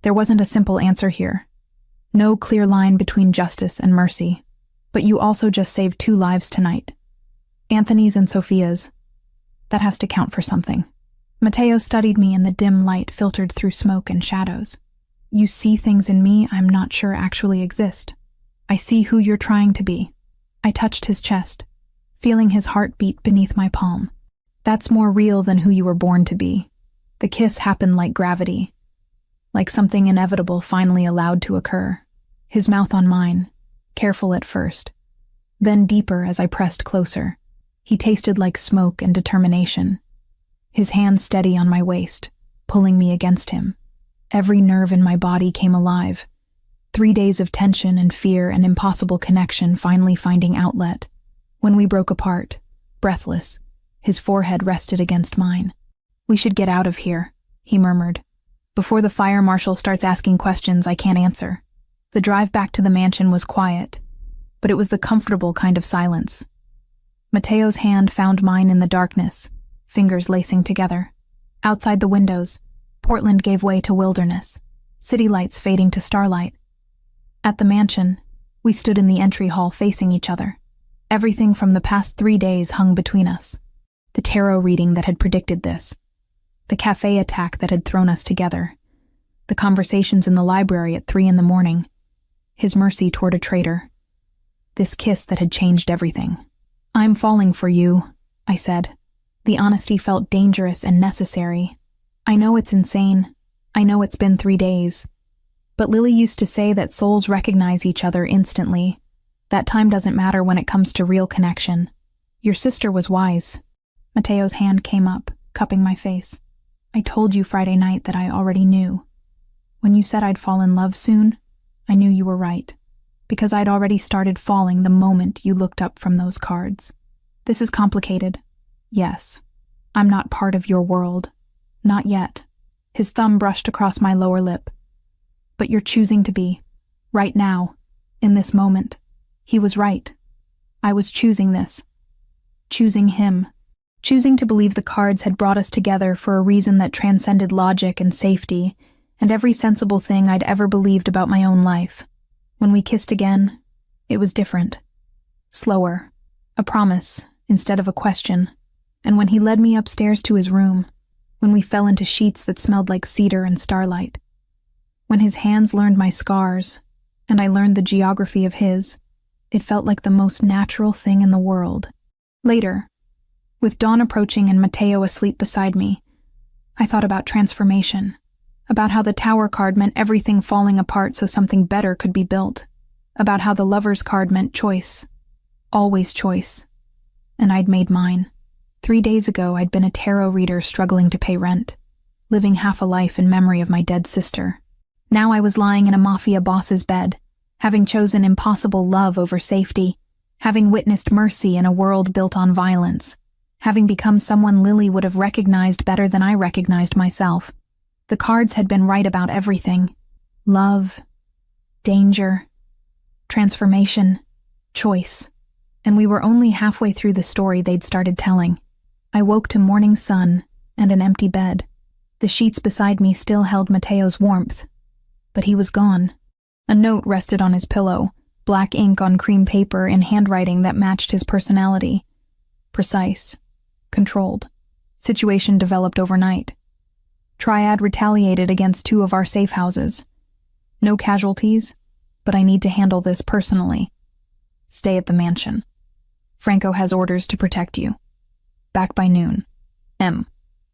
There wasn't a simple answer here. No clear line between justice and mercy. But you also just saved 2 lives tonight. Anthony's and Sophia's. That has to count for something. Matteo studied me in the dim light filtered through smoke and shadows. You see things in me I'm not sure actually exist. I see who you're trying to be. I touched his chest, feeling his heart beat beneath my palm. That's more real than who you were born to be. The kiss happened like gravity, like something inevitable finally allowed to occur. His mouth on mine, careful at first, then deeper as I pressed closer. He tasted like smoke and determination. His hand steady on my waist, pulling me against him. Every nerve in my body came alive. 3 days of tension and fear and impossible connection finally finding outlet. When we broke apart, breathless, his forehead rested against mine. "We should get out of here," he murmured. "Before the fire marshal starts asking questions I can't answer." The drive back to the mansion was quiet, but it was the comfortable kind of silence. Matteo's hand found mine in the darkness, fingers lacing together. Outside the windows, Portland gave way to wilderness, city lights fading to starlight. At the mansion, we stood in the entry hall facing each other. Everything from the past 3 days hung between us. The tarot reading that had predicted this. The cafe attack that had thrown us together. The conversations in the library at 3 a.m. His mercy toward a traitor. This kiss that had changed everything. "I'm falling for you," I said. The honesty felt dangerous and necessary. I know it's insane. I know it's been 3 days. But Lily used to say that souls recognize each other instantly. That time doesn't matter when it comes to real connection. Your sister was wise. Matteo's hand came up, cupping my face. "I told you Friday night that I already knew. When you said I'd fall in love soon, I knew you were right. Because I'd already started falling the moment you looked up from those cards. This is complicated. Yes. I'm not part of your world. Not yet." His thumb brushed across my lower lip. "But you're choosing to be. Right now. In this moment." He was right. I was choosing this. Choosing him. Choosing to believe the cards had brought us together for a reason that transcended logic and safety, and every sensible thing I'd ever believed about my own life. When we kissed again, it was different. Slower. A promise instead of a question. And when he led me upstairs to his room, when we fell into sheets that smelled like cedar and starlight, when his hands learned my scars, and I learned the geography of his, it felt like the most natural thing in the world. Later, with dawn approaching and Matteo asleep beside me, I thought about transformation. About how the Tower card meant everything falling apart so something better could be built. About how the Lover's card meant choice. Always choice. And I'd made mine. 3 days ago, I'd been a tarot reader struggling to pay rent, living half a life in memory of my dead sister. Now I was lying in a mafia boss's bed, having chosen impossible love over safety, having witnessed mercy in a world built on violence, having become someone Lily would have recognized better than I recognized myself. The cards had been right about everything. Love, danger, transformation, choice. And we were only halfway through the story they'd started telling. I woke to morning sun and an empty bed. The sheets beside me still held Matteo's warmth, but he was gone. A note rested on his pillow, black ink on cream paper in handwriting that matched his personality. Precise, controlled. Situation developed overnight. Triad retaliated against 2 of our safe houses. No casualties, but I need to handle this personally. Stay at the mansion. Franco has orders to protect you. Back by noon. M.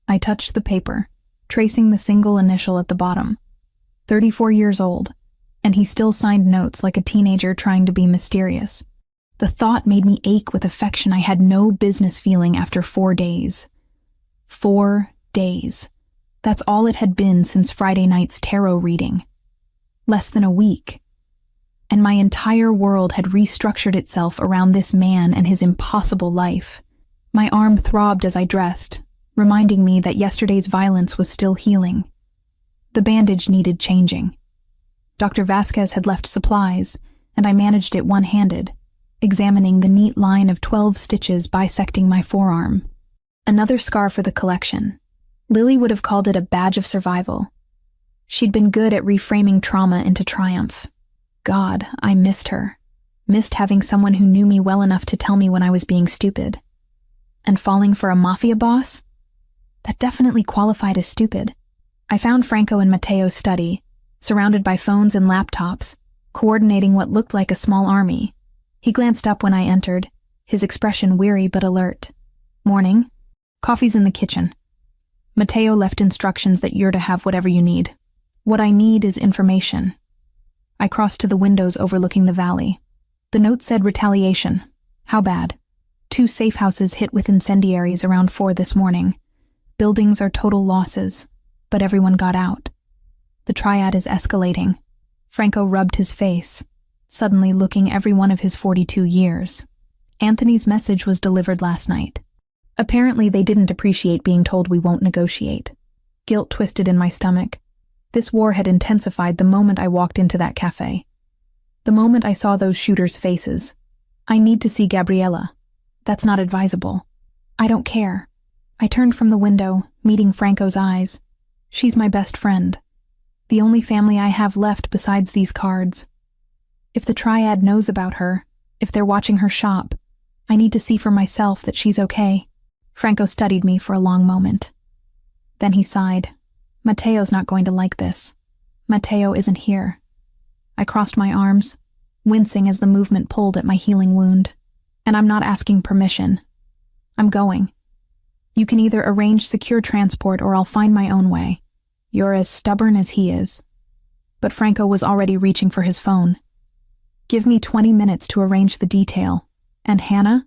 I touched the paper, tracing the single initial at the bottom. 34 years old, and he still signed notes like a teenager trying to be mysterious. The thought made me ache with affection I had no business feeling after 4 days. 4 days. That's all it had been since Friday night's tarot reading. Less than a week. And my entire world had restructured itself around this man and his impossible life. My arm throbbed as I dressed, reminding me that yesterday's violence was still healing. The bandage needed changing. Dr. Vasquez had left supplies, and I managed it one-handed, examining the neat line of 12 stitches bisecting my forearm. Another scar for the collection. Lily would have called it a badge of survival. She'd been good at reframing trauma into triumph. God, I missed her. Missed having someone who knew me well enough to tell me when I was being stupid. And falling for a mafia boss? That definitely qualified as stupid. I found Franco in Mateo's study, surrounded by phones and laptops, coordinating what looked like a small army. He glanced up when I entered, his expression weary but alert. Morning. Coffee's in the kitchen. Mateo left instructions that you're to have whatever you need. What I need is information. I crossed to the windows overlooking the valley. The note said retaliation. How bad? 2 safe houses hit with incendiaries around 4 this morning. Buildings are total losses, but everyone got out. The triad is escalating. Franco rubbed his face, suddenly looking every one of his 42 years. Anthony's message was delivered last night. Apparently they didn't appreciate being told we won't negotiate. Guilt twisted in my stomach. This war had intensified the moment I walked into that cafe. The moment I saw those shooters' faces. I need to see Gabriella. That's not advisable. I don't care. I turned from the window, meeting Franco's eyes. She's my best friend. The only family I have left besides these cards. If the triad knows about her, if they're watching her shop, I need to see for myself that she's okay. Franco studied me for a long moment. Then he sighed. Mateo's not going to like this. Mateo isn't here. I crossed my arms, wincing as the movement pulled at my healing wound. And I'm not asking permission. I'm going. You can either arrange secure transport or I'll find my own way. You're as stubborn as he is. But Franco was already reaching for his phone. Give me 20 minutes to arrange the detail. And Hannah?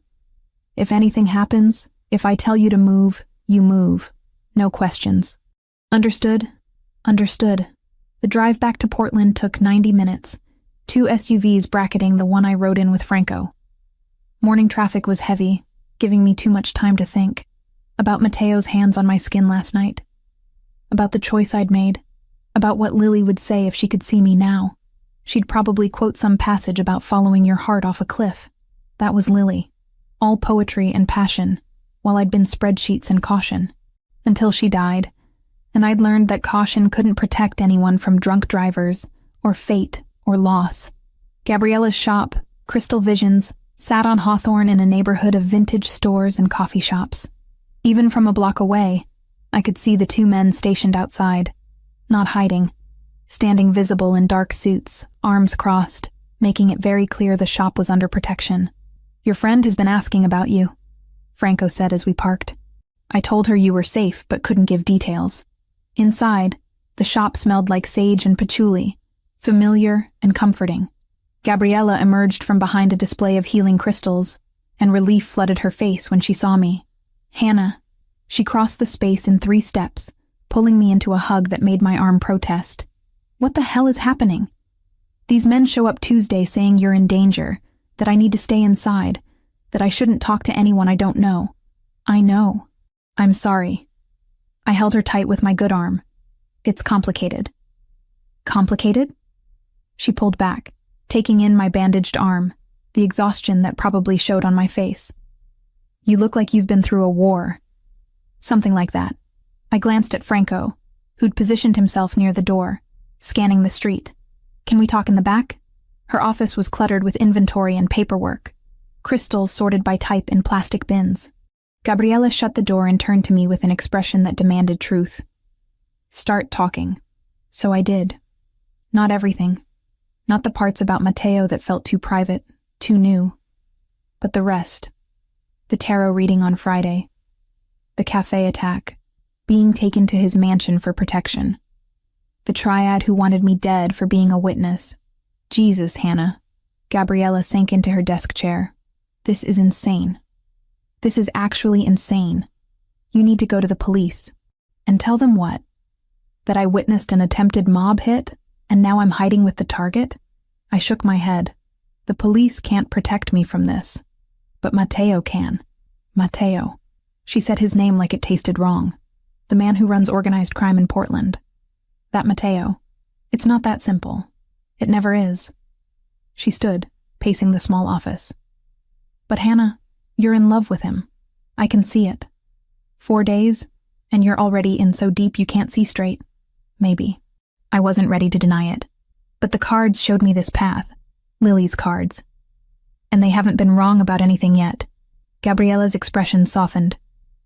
If anything happens, if I tell you to move, you move. No questions. Understood? Understood. The drive back to Portland took 90 minutes, 2 SUVs bracketing the one I rode in with Franco. Morning traffic was heavy, giving me too much time to think. About Mateo's hands on my skin last night. About the choice I'd made. About what Lily would say if she could see me now. She'd probably quote some passage about following your heart off a cliff. That was Lily. All poetry and passion, while I'd been spreadsheets and caution. Until she died, and I'd learned that caution couldn't protect anyone from drunk drivers, or fate, or loss. Gabriella's shop, Crystal Visions, sat on Hawthorne in a neighborhood of vintage stores and coffee shops. Even from a block away, I could see the 2 men stationed outside, not hiding, standing visible in dark suits, arms crossed, making it very clear the shop was under protection. Your friend has been asking about you, Franco said as we parked. I told her you were safe but couldn't give details. Inside, the shop smelled like sage and patchouli, familiar and comforting. Gabriella emerged from behind a display of healing crystals, and relief flooded her face when she saw me. Hannah. She crossed the space in 3 steps, pulling me into a hug that made my arm protest. What the hell is happening? These men show up Tuesday saying you're in danger, that I need to stay inside, that I shouldn't talk to anyone I don't know. I know. I'm sorry. I held her tight with my good arm. It's complicated. Complicated? She pulled back, taking in my bandaged arm, the exhaustion that probably showed on my face. You look like you've been through a war. Something like that. I glanced at Franco, who'd positioned himself near the door, scanning the street. Can we talk in the back? Her office was cluttered with inventory and paperwork, crystals sorted by type in plastic bins. Gabriella shut the door and turned to me with an expression that demanded truth. Start talking. So I did. Not everything. Not the parts about Matteo that felt too private, too new. But the rest. The tarot reading on Friday. The cafe attack. Being taken to his mansion for protection. The triad who wanted me dead for being a witness. Jesus, Hannah. Gabriella sank into her desk chair. This is insane. This is actually insane. You need to go to the police. And tell them what? That I witnessed an attempted mob hit, and now I'm hiding with the target? I shook my head. The police can't protect me from this. But Matteo can. Matteo. She said his name like it tasted wrong. The man who runs organized crime in Portland. That Matteo. It's not that simple. It never is. She stood, pacing the small office. But Hannah, you're in love with him. I can see it. 4 days, and you're already in so deep you can't see straight. Maybe. I wasn't ready to deny it. But the cards showed me this path. Lily's cards. And they haven't been wrong about anything yet. Gabriella's expression softened.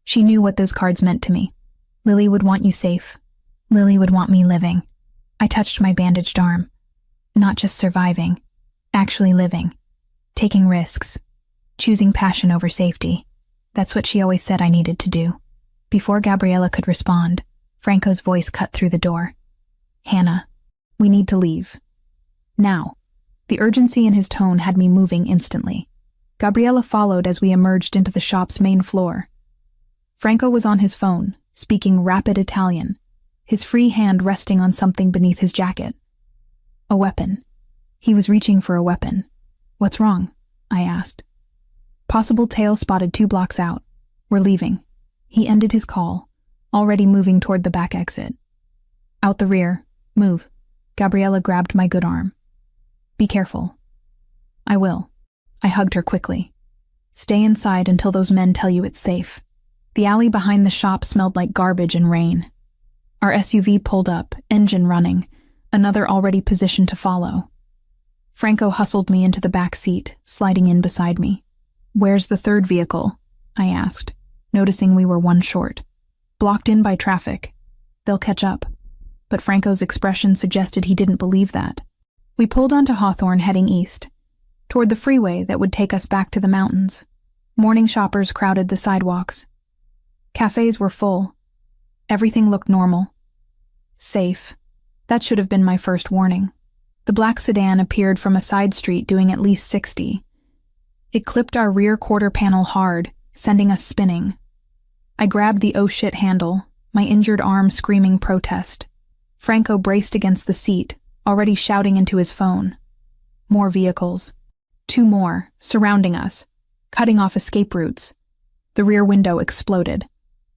She knew what those cards meant to me. Lily would want you safe. Lily would want me living. I touched my bandaged arm. Not just surviving. Actually living. Taking risks. Choosing passion over safety. That's what she always said I needed to do. Before Gabriella could respond, Franco's voice cut through the door. Hannah, we need to leave. Now. The urgency in his tone had me moving instantly. Gabriella followed as we emerged into the shop's main floor. Franco was on his phone, speaking rapid Italian, his free hand resting on something beneath his jacket. A weapon. He was reaching for a weapon. What's wrong? I asked. Possible tail spotted 2 blocks out. We're leaving. He ended his call, already moving toward the back exit. Out the rear. Move. Gabriella grabbed my good arm. Be careful. I will. I hugged her quickly. Stay inside until those men tell you it's safe. The alley behind the shop smelled like garbage and rain. Our SUV pulled up, engine running, another already positioned to follow. Franco hustled me into the back seat, sliding in beside me. Where's the third vehicle? I asked, noticing we were one short. Blocked in by traffic. They'll catch up. But Franco's expression suggested he didn't believe that. We pulled onto Hawthorne heading east, toward the freeway that would take us back to the mountains. Morning shoppers crowded the sidewalks. Cafes were full. Everything looked normal. Safe. That should have been my first warning. The black sedan appeared from a side street doing at least 60. It clipped our rear quarter panel hard, sending us spinning. I grabbed the oh shit handle, my injured arm screaming protest. Franco braced against the seat, already shouting into his phone. More vehicles. 2 more, surrounding us, cutting off escape routes. The rear window exploded.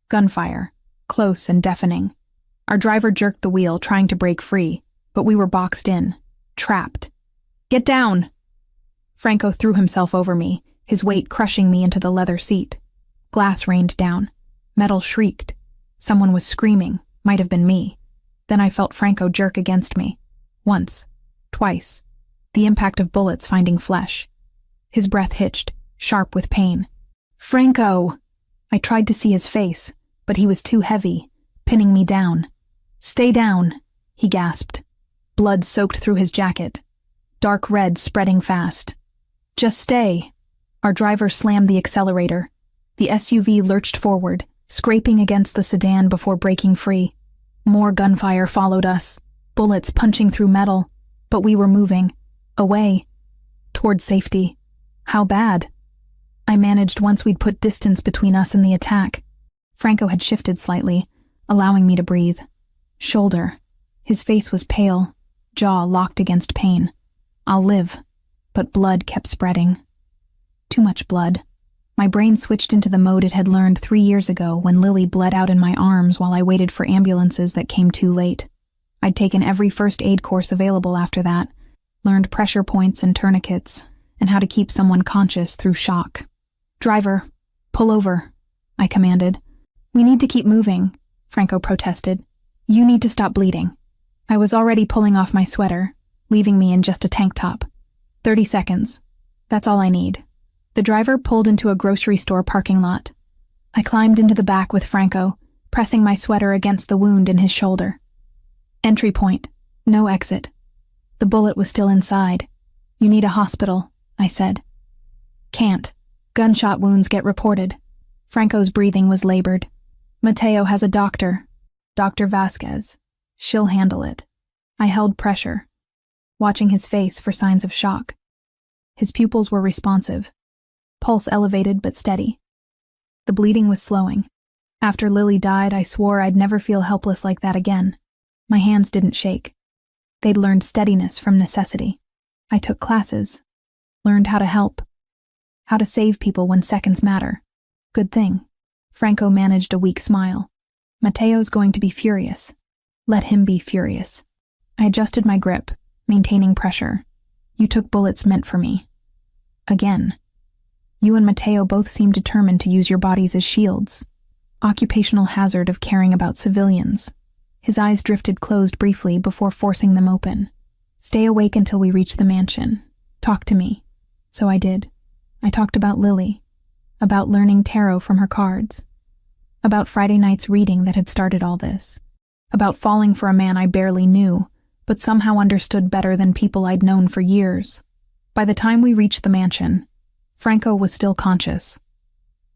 Gunfire, close and deafening. Our driver jerked the wheel, trying to break free, but we were boxed in, trapped. Get down! Franco threw himself over me, his weight crushing me into the leather seat. Glass rained down. Metal shrieked. Someone was screaming, might have been me. Then I felt Franco jerk against me. Once. Twice. The impact of bullets finding flesh. His breath hitched, sharp with pain. Franco! I tried to see his face, but he was too heavy, pinning me down. Stay down, he gasped. Blood soaked through his jacket. Dark red spreading fast. Just stay. Our driver slammed the accelerator. The SUV lurched forward, scraping against the sedan before breaking free. More gunfire followed us, bullets punching through metal, but we were moving. Away. Toward safety. How bad? I managed once we'd put distance between us and the attack. Franco had shifted slightly, allowing me to breathe. Shoulder. His face was pale, jaw locked against pain. I'll live. But blood kept spreading. Too much blood. My brain switched into the mode it had learned 3 years ago when Lily bled out in my arms while I waited for ambulances that came too late. I'd taken every first aid course available after that, learned pressure points and tourniquets, and how to keep someone conscious through shock. Driver, pull over, I commanded. We need to keep moving, Franco protested. You need to stop bleeding. I was already pulling off my sweater, leaving me in just a tank top. 30 seconds. That's all I need. The driver pulled into a grocery store parking lot. I climbed into the back with Franco, pressing my sweater against the wound in his shoulder. Entry point. No exit. The bullet was still inside. You need a hospital, I said. Can't. Gunshot wounds get reported. Franco's breathing was labored. Mateo has a doctor, Dr. Vasquez. She'll handle it. I held pressure, watching his face for signs of shock. His pupils were responsive, pulse elevated but steady. The bleeding was slowing. After Lily died, I swore I'd never feel helpless like that again. My hands didn't shake. They'd learned steadiness from necessity. I took classes, learned how to help, how to save people when seconds matter. Good thing. Franco managed a weak smile. Mateo's going to be furious. Let him be furious. I adjusted my grip, maintaining pressure. You took bullets meant for me. Again. You and Mateo both seem determined to use your bodies as shields. Occupational hazard of caring about civilians. His eyes drifted closed briefly before forcing them open. Stay awake until we reach the mansion. Talk to me. So I did. I talked about Lily, about learning tarot from her cards, about Friday night's reading that had started all this, about falling for a man I barely knew, but somehow understood better than people I'd known for years. By the time we reached the mansion, Franco was still conscious.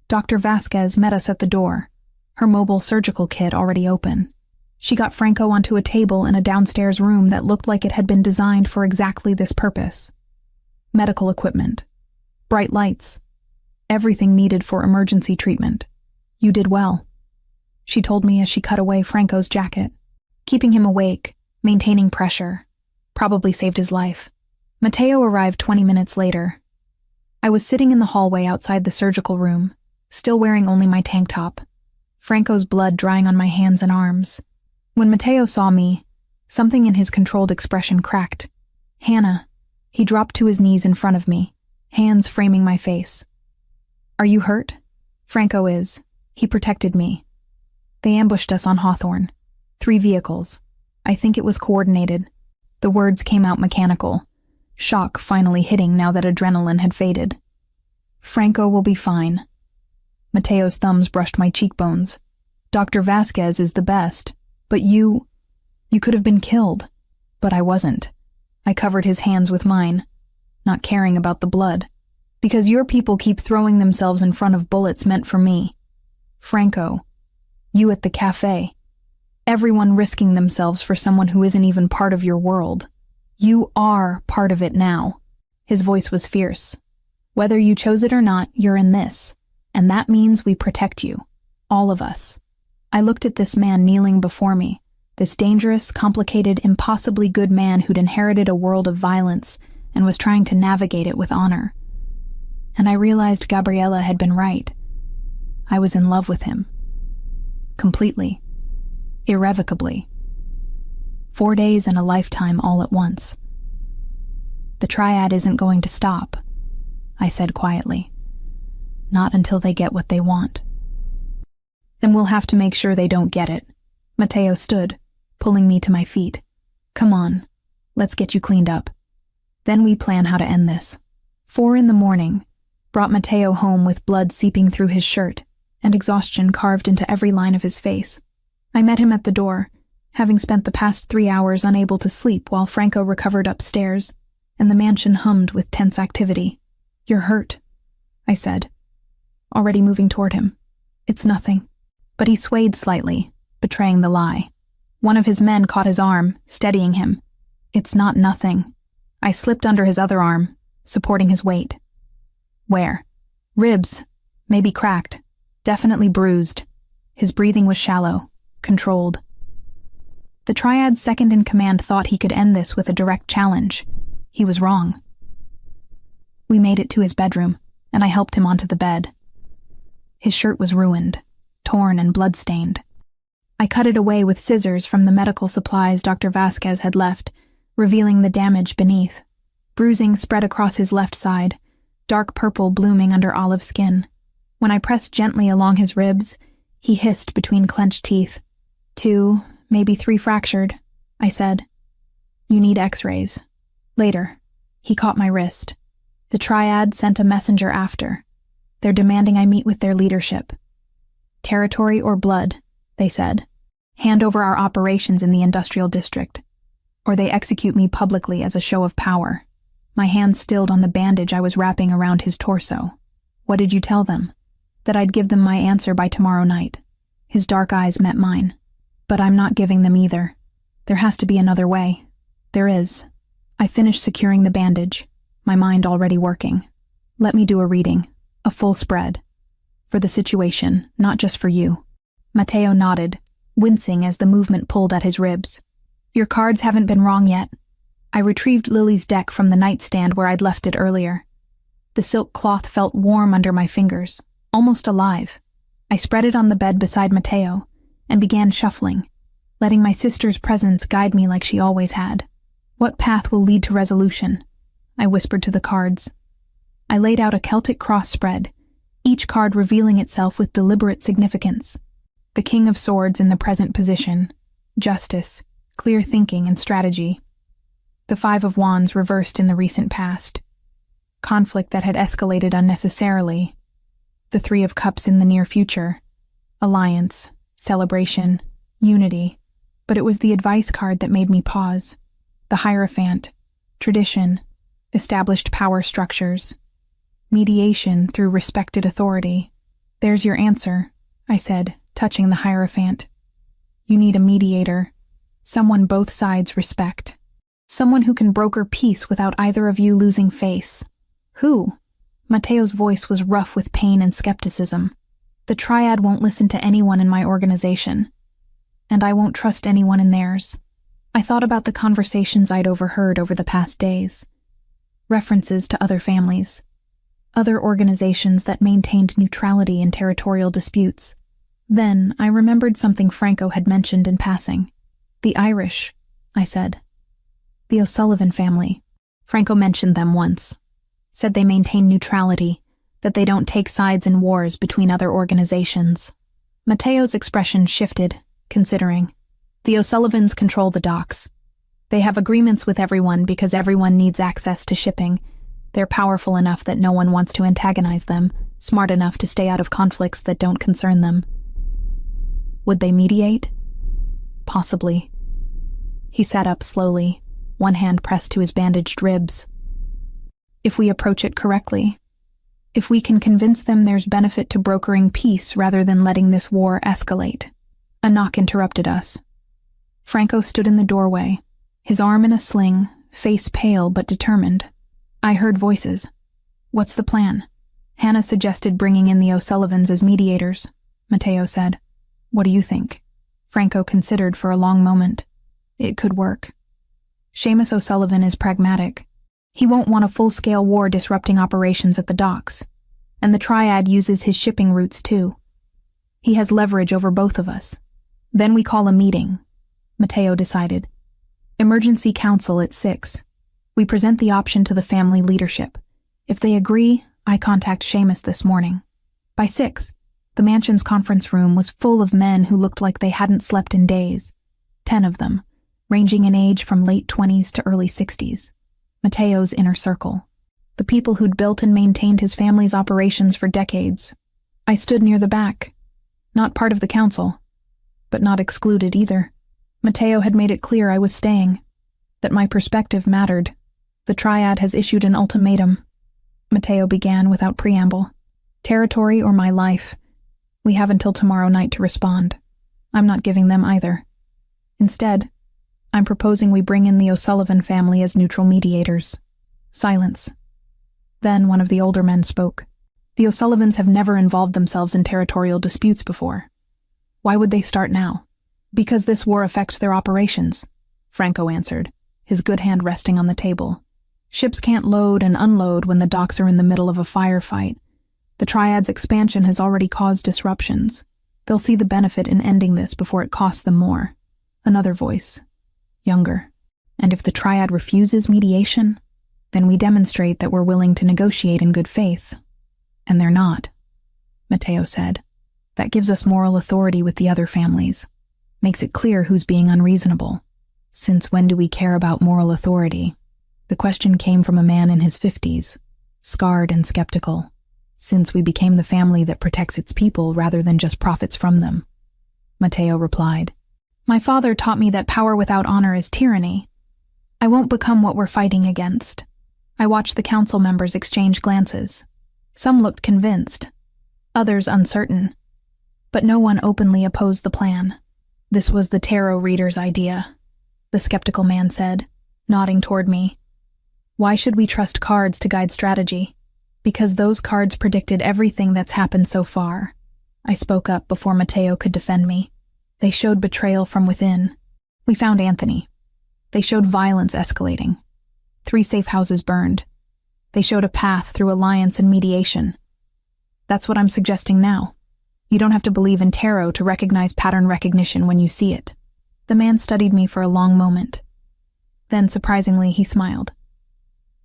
Dr. Vasquez met us at the door, her mobile surgical kit already open. She got Franco onto a table in a downstairs room that looked like it had been designed for exactly this purpose. Medical equipment, bright lights, everything needed for emergency treatment. You did well, she told me as she cut away Franco's jacket. Keeping him awake, maintaining pressure, probably saved his life. Mateo arrived 20 minutes later. I was sitting in the hallway outside the surgical room, still wearing only my tank top, Franco's blood drying on my hands and arms. When Mateo saw me, something in his controlled expression cracked. Hannah. He dropped to his knees in front of me, hands framing my face. Are you hurt? Franco is. He protected me. They ambushed us on Hawthorne. 3 vehicles. I think it was coordinated. The words came out mechanical. Shock finally hitting now that adrenaline had faded. Franco will be fine. Mateo's thumbs brushed my cheekbones. Dr. Vasquez is the best. But you could have been killed. But I wasn't. I covered his hands with mine, not caring about the blood. Because your people keep throwing themselves in front of bullets meant for me. Franco, you at the cafe. Everyone risking themselves for someone who isn't even part of your world. You are part of it now. His voice was fierce. Whether you chose it or not, you're in this. And that means we protect you. All of us. I looked at this man kneeling before me, this dangerous, complicated, impossibly good man who'd inherited a world of violence and was trying to navigate it with honor. And I realized Gabriella had been right. I was in love with him. Completely. Irrevocably. 4 days and a lifetime all at once. The triad isn't going to stop, I said quietly. Not until they get what they want. Then we'll have to make sure they don't get it. Mateo stood, pulling me to my feet. Come on, let's get you cleaned up. Then we plan how to end this. 4 a.m, brought Mateo home with blood seeping through his shirt and exhaustion carved into every line of his face. I met him at the door, having spent the past 3 hours unable to sleep while Franco recovered upstairs, and the mansion hummed with tense activity. You're hurt, I said, already moving toward him. It's nothing. But he swayed slightly, betraying the lie. One of his men caught his arm, steadying him. It's not nothing. I slipped under his other arm, supporting his weight. Where? Ribs, maybe cracked, definitely bruised. His breathing was shallow, controlled. The triad's second-in-command thought he could end this with a direct challenge. He was wrong. We made it to his bedroom, and I helped him onto the bed. His shirt was ruined, torn and blood-stained. I cut it away with scissors from the medical supplies Dr. Vasquez had left, revealing the damage beneath. Bruising spread across his left side, dark purple blooming under olive skin. When I pressed gently along his ribs, he hissed between clenched teeth. 2, maybe 3 fractured, I said. You need x-rays. Later. He caught my wrist. The triad sent a messenger after. They're demanding I meet with their leadership. Territory or blood, they said. Hand over our operations in the industrial district. or they execute me publicly as a show of power. My hand stilled on the bandage I was wrapping around his torso. What did you tell them? That I'd give them my answer by tomorrow night. His dark eyes met mine. But I'm not giving them either. There has to be another way. There is. I finished securing the bandage, my mind already working. Let me do a reading, a full spread. For the situation, not just for you. Matteo nodded, wincing as the movement pulled at his ribs. Your cards haven't been wrong yet. I retrieved Lily's deck from the nightstand where I'd left it earlier. The silk cloth felt warm under my fingers, almost alive. I spread it on the bed beside Matteo and began shuffling, letting my sister's presence guide me like she always had. What path will lead to resolution? I whispered to the cards. I laid out a Celtic cross spread, each card revealing itself with deliberate significance. The King of Swords in the present position, justice, clear thinking, and strategy. The Five of Wands reversed in the recent past. Conflict that had escalated unnecessarily. The Three of Cups in the near future. Alliance, celebration, unity. But it was the advice card that made me pause. The Hierophant, tradition, established power structures. Mediation through respected authority. There's your answer, I said, touching the Hierophant. You need a mediator. Someone both sides respect. Someone who can broker peace without either of you losing face. Who? Matteo's voice was rough with pain and skepticism. The Triad won't listen to anyone in my organization. And I won't trust anyone in theirs. I thought about the conversations I'd overheard over the past days. References to other families. Other organizations that maintained neutrality in territorial disputes. Then I remembered something Franco had mentioned in passing. The Irish, I said. The O'Sullivan family. Franco mentioned them once. Said they maintain neutrality, that they don't take sides in wars between other organizations. Matteo's expression shifted, considering. The O'Sullivans control the docks. They have agreements with everyone because everyone needs access to shipping. They're powerful enough that no one wants to antagonize them, smart enough to stay out of conflicts that don't concern them. Would they mediate? Possibly. He sat up slowly, one hand pressed to his bandaged ribs. If we approach it correctly, if we can convince them there's benefit to brokering peace rather than letting this war escalate. A knock interrupted us. Franco stood in the doorway, his arm in a sling, face pale but determined. I heard voices. What's the plan? Hannah suggested bringing in the O'Sullivans as mediators, Matteo said. What do you think? Franco considered for a long moment. It could work. Seamus O'Sullivan is pragmatic. He won't want a full-scale war disrupting operations at the docks. And the Triad uses his shipping routes too. He has leverage over both of us. Then we call a meeting, Matteo decided. Emergency council at 6. We present the option to the family leadership. If they agree, I contact Seamus this morning. By 6, the mansion's conference room was full of men who looked like they hadn't slept in days. 10 of them, ranging in age from late 20s to early 60s. Matteo's inner circle. The people who'd built and maintained his family's operations for decades. I stood near the back. Not part of the council, but not excluded either. Matteo had made it clear I was staying, that my perspective mattered. The Triad has issued an ultimatum. Matteo began without preamble. Territory or my life. We have until tomorrow night to respond. I'm not giving them either. Instead, I'm proposing we bring in the O'Sullivan family as neutral mediators. Silence. Then one of the older men spoke. The O'Sullivans have never involved themselves in territorial disputes before. Why would they start now? Because this war affects their operations, Franco answered, his good hand resting on the table. Ships can't load and unload when the docks are in the middle of a firefight. The Triad's expansion has already caused disruptions. They'll see the benefit in ending this before it costs them more. Another voice. Younger. And if the Triad refuses mediation, then we demonstrate that we're willing to negotiate in good faith. And they're not, Matteo said. That gives us moral authority with the other families. Makes it clear who's being unreasonable. Since when do we care about moral authority? The question came from a man in his 50s, scarred and skeptical. Since we became the family that protects its people rather than just profits from them, Matteo replied. My father taught me that power without honor is tyranny. I won't become what we're fighting against. I watched the council members exchange glances. Some looked convinced, others uncertain, but no one openly opposed the plan. This was the tarot reader's idea, the skeptical man said, nodding toward me. Why should we trust cards to guide strategy? Because those cards predicted everything that's happened so far. I spoke up before Mateo could defend me. They showed betrayal from within. We found Anthony. They showed violence escalating. 3 safe houses burned. They showed a path through alliance and mediation. That's what I'm suggesting now. You don't have to believe in tarot to recognize pattern recognition when you see it. The man studied me for a long moment. Then, surprisingly, he smiled.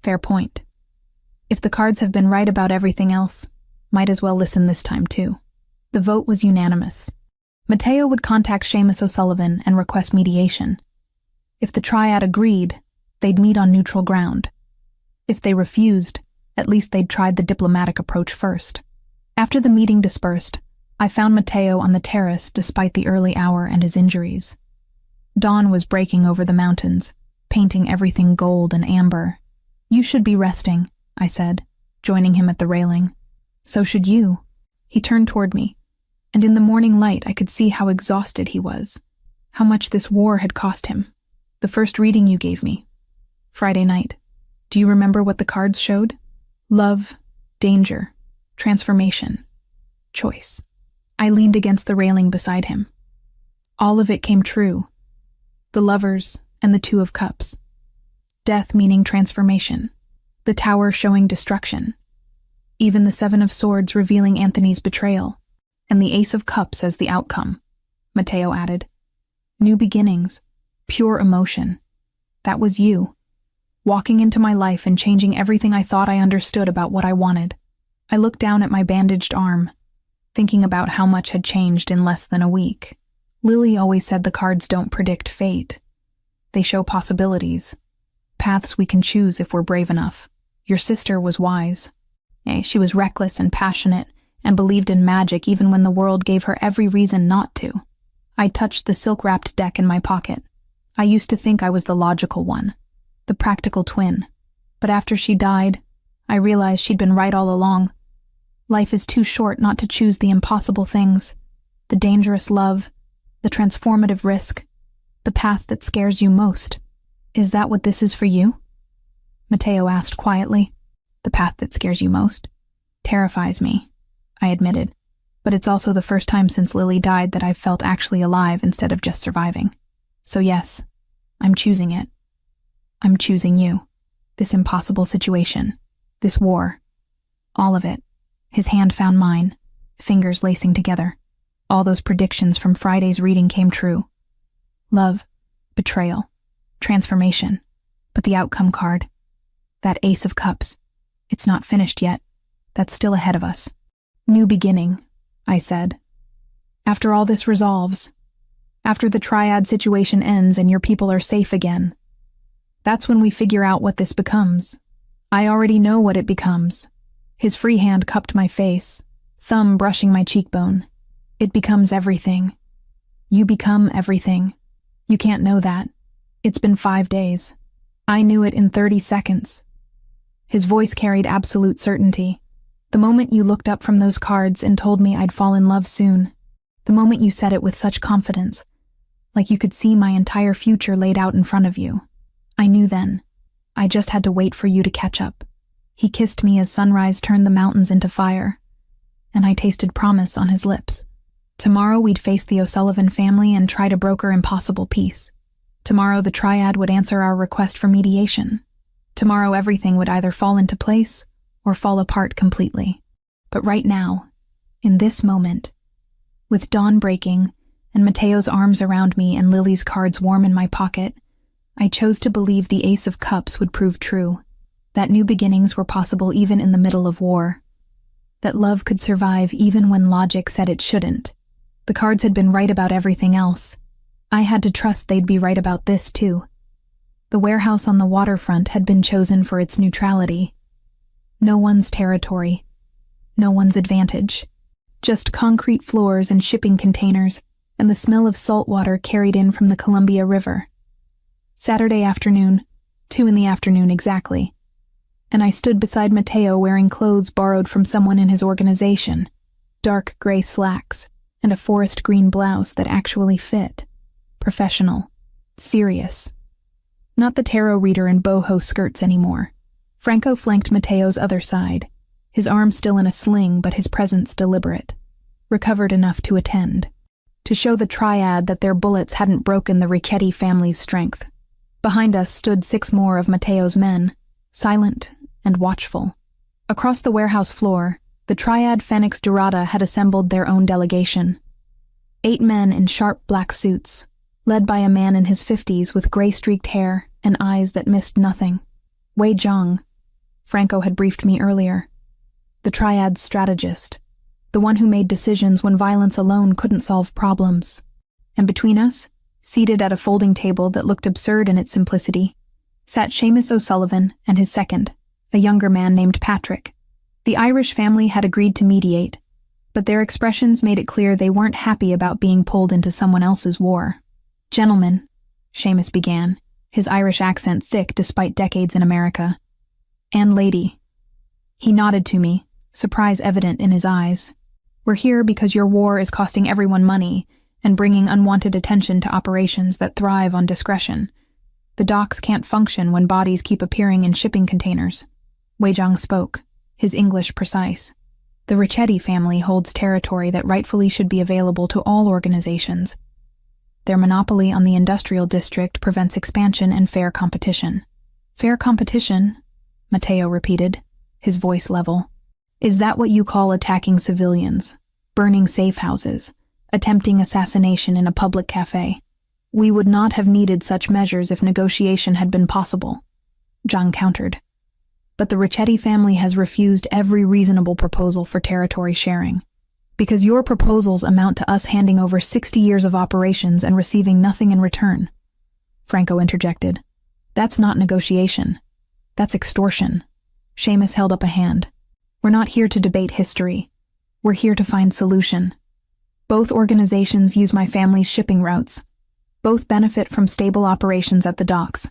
Fair point. If the cards have been right about everything else, might as well listen this time too. The vote was unanimous. Mateo would contact Seamus O'Sullivan and request mediation. If the triad agreed, they'd meet on neutral ground. If they refused, at least they'd tried the diplomatic approach first. After the meeting dispersed, I found Mateo on the terrace despite the early hour and his injuries. Dawn was breaking over the mountains, painting everything gold and amber. You should be resting, I said, joining him at the railing. So should you. He turned toward me, and in the morning light I could see how exhausted he was, how much this war had cost him. The first reading you gave me, Friday night. Do you remember what the cards showed? Love, danger, transformation, choice. I leaned against the railing beside him. All of it came true. The lovers and the 2 of Cups. Death meaning transformation. The Tower showing destruction. Even the 7 of Swords revealing Anthony's betrayal. And the Ace of Cups as the outcome, Mateo added. New beginnings. Pure emotion. That was you. Walking into my life and changing everything I thought I understood about what I wanted. I looked down at my bandaged arm, thinking about how much had changed in less than a week. Lily always said the cards don't predict fate. They show possibilities. Paths we can choose if we're brave enough. Your sister was wise. She was reckless and passionate and believed in magic even when the world gave her every reason not to. I touched the silk-wrapped deck in my pocket. I used to think I was the logical one, the practical twin. But after she died, I realized she'd been right all along. Life is too short not to choose the impossible things, the dangerous love, the transformative risk, the path that scares you most. Is that what this is for you? Mateo asked quietly. The path that scares you most? Terrifies me, I admitted. But it's also the first time since Lily died that I've felt actually alive instead of just surviving. So yes, I'm choosing it. I'm choosing you. This impossible situation. This war. All of it. His hand found mine, fingers lacing together. All those predictions from Friday's reading came true. Love, betrayal, transformation. But the outcome card. That Ace of Cups. It's not finished yet. That's still ahead of us. New beginning, I said. After all this resolves, after the triad situation ends and your people are safe again, that's when we figure out what this becomes. I already know what it becomes. His free hand cupped my face, thumb brushing my cheekbone. It becomes everything. You become everything. You can't know that. It's been 5 days. I knew it in 30 seconds. His voice carried absolute certainty. The moment you looked up from those cards and told me I'd fall in love soon. The moment you said it with such confidence, like you could see my entire future laid out in front of you. I knew then. I just had to wait for you to catch up. He kissed me as sunrise turned the mountains into fire, and I tasted promise on his lips. Tomorrow we'd face the O'Sullivan family and try to broker impossible peace. Tomorrow the triad would answer our request for mediation. Tomorrow everything would either fall into place or fall apart completely. But right now, in this moment, with dawn breaking and Mateo's arms around me and Lily's cards warm in my pocket, I chose to believe the Ace of Cups would prove true, that new beginnings were possible even in the middle of war, that love could survive even when logic said it shouldn't. The cards had been right about everything else. I had to trust they'd be right about this too. The warehouse on the waterfront had been chosen for its neutrality. No one's territory, no one's advantage. Just concrete floors and shipping containers, and the smell of salt water carried in from the Columbia River. Saturday afternoon, 2 in the afternoon exactly, and I stood beside Mateo wearing clothes borrowed from someone in his organization, dark gray slacks, and a forest green blouse that actually fit. Professional. Serious. Not the tarot reader in boho skirts anymore. Franco flanked Mateo's other side, his arm still in a sling but his presence deliberate. Recovered enough to attend. To show the triad that their bullets hadn't broken the Ricchetti family's strength. Behind us stood 6 more of Mateo's men, silent and watchful. Across the warehouse floor, the triad Phoenix Dorada had assembled their own delegation. 8 men in sharp black suits, led by a man in his 50s with gray-streaked hair and eyes that missed nothing. Wei Zhang. Franco had briefed me earlier. The triad's strategist. The one who made decisions when violence alone couldn't solve problems. And between us, seated at a folding table that looked absurd in its simplicity, sat Seamus O'Sullivan and his second, a younger man named Patrick. The Irish family had agreed to mediate, but their expressions made it clear they weren't happy about being pulled into someone else's war. "Gentlemen," Seamus began, his Irish accent thick despite decades in America. "And lady." He nodded to me, surprise evident in his eyes. "We're here because your war is costing everyone money and bringing unwanted attention to operations that thrive on discretion. The docks can't function when bodies keep appearing in shipping containers." Wei Zhang spoke, his English precise. "The Ricchetti family holds territory that rightfully should be available to all organizations. Their monopoly on the industrial district prevents expansion and fair competition." "Fair competition?" Mateo repeated, his voice level. "Is that what you call attacking civilians, burning safe houses, attempting assassination in a public cafe? We would not have needed such measures if negotiation had been possible," Zhang countered. "But the Ricchetti family has refused every reasonable proposal for territory sharing. Because your proposals amount to us handing over 60 years of operations and receiving nothing in return." Franco interjected. "That's not negotiation. That's extortion." Seamus held up a hand. "We're not here to debate history. We're here to find solution. Both organizations use my family's shipping routes. Both benefit from stable operations at the docks.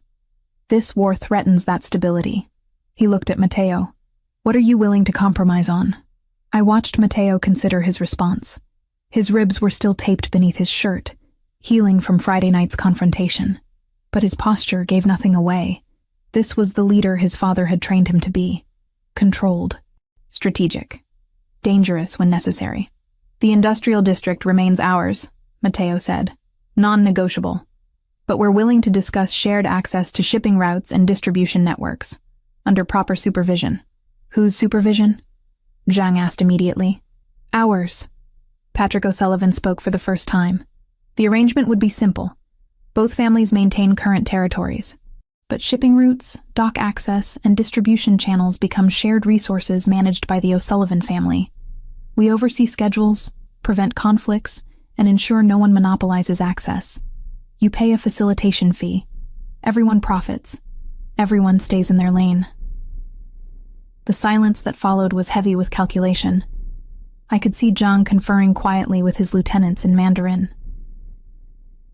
This war threatens that stability." He looked at Mateo. "What are you willing to compromise on?" I watched Mateo consider his response. His ribs were still taped beneath his shirt, healing from Friday night's confrontation. But his posture gave nothing away. This was the leader his father had trained him to be. Controlled. Strategic. Dangerous when necessary. "The industrial district remains ours," Mateo said. "Non-negotiable. But we're willing to discuss shared access to shipping routes and distribution networks, under proper supervision." "Whose supervision?" Zhang asked immediately. "Ours." Patrick O'Sullivan spoke for the first time. "The arrangement would be simple. Both families maintain current territories. But shipping routes, dock access, and distribution channels become shared resources managed by the O'Sullivan family. We oversee schedules, prevent conflicts, and ensure no one monopolizes access. You pay a facilitation fee. Everyone profits. Everyone stays in their lane." The silence that followed was heavy with calculation. I could see Zhang conferring quietly with his lieutenants in Mandarin.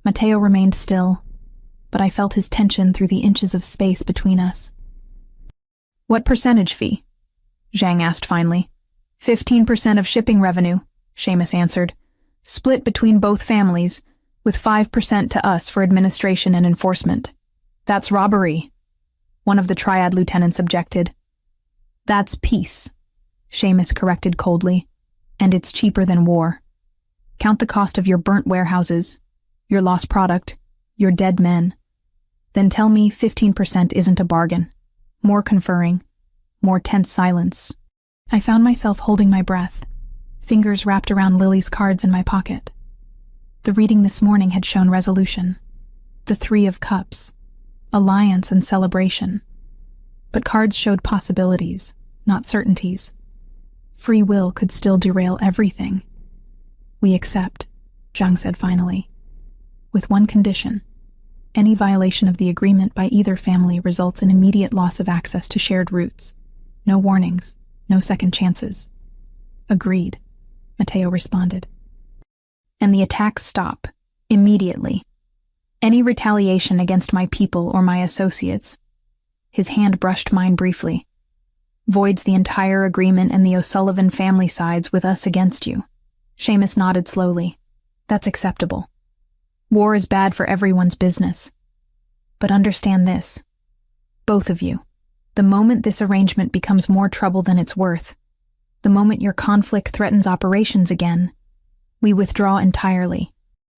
Mateo remained still, but I felt his tension through the inches of space between us. "What percentage fee?" Zhang asked finally. 15% of shipping revenue, Seamus answered. "Split between both families, with 5% to us for administration and enforcement." "That's robbery," one of the triad lieutenants objected. "That's peace," Seamus corrected coldly, "and it's cheaper than war. Count the cost of your burnt warehouses, your lost product, your dead men. Then tell me 15% isn't a bargain." More conferring, more tense silence. I found myself holding my breath, fingers wrapped around Lily's cards in my pocket. The reading this morning had shown resolution. The 3 of Cups, alliance and celebration. But cards showed possibilities, not certainties. Free will could still derail everything. "We accept," Zhang said finally. "With one condition. Any violation of the agreement by either family results in immediate loss of access to shared routes. No warnings, no second chances." "Agreed," Mateo responded. "And the attacks stop, immediately. Any retaliation against my people or my associates, His hand brushed mine briefly. Voids the entire agreement and the O'Sullivan family sides with us against you. Seamus nodded slowly. That's acceptable. War is bad for everyone's business. But understand this. Both of you. The moment this arrangement becomes more trouble than it's worth, the moment your conflict threatens operations again, we withdraw entirely.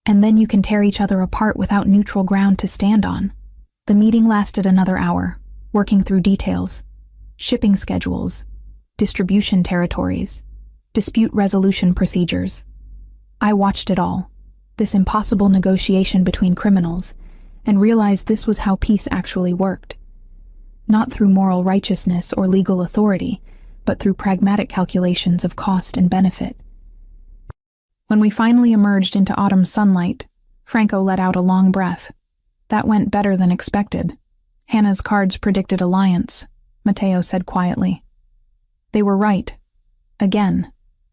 And then you can tear each other apart without neutral ground to stand on. The meeting lasted another hour, working through details, shipping schedules, distribution territories, dispute resolution procedures. I watched it all, this impossible negotiation between criminals, and realized this was how peace actually worked. Not through moral righteousness or legal authority, but through pragmatic calculations of cost and benefit. When we finally emerged into autumn sunlight, Franco let out a long breath. That went better than expected. Hannah's cards predicted alliance, Matteo said quietly. They were right. Again.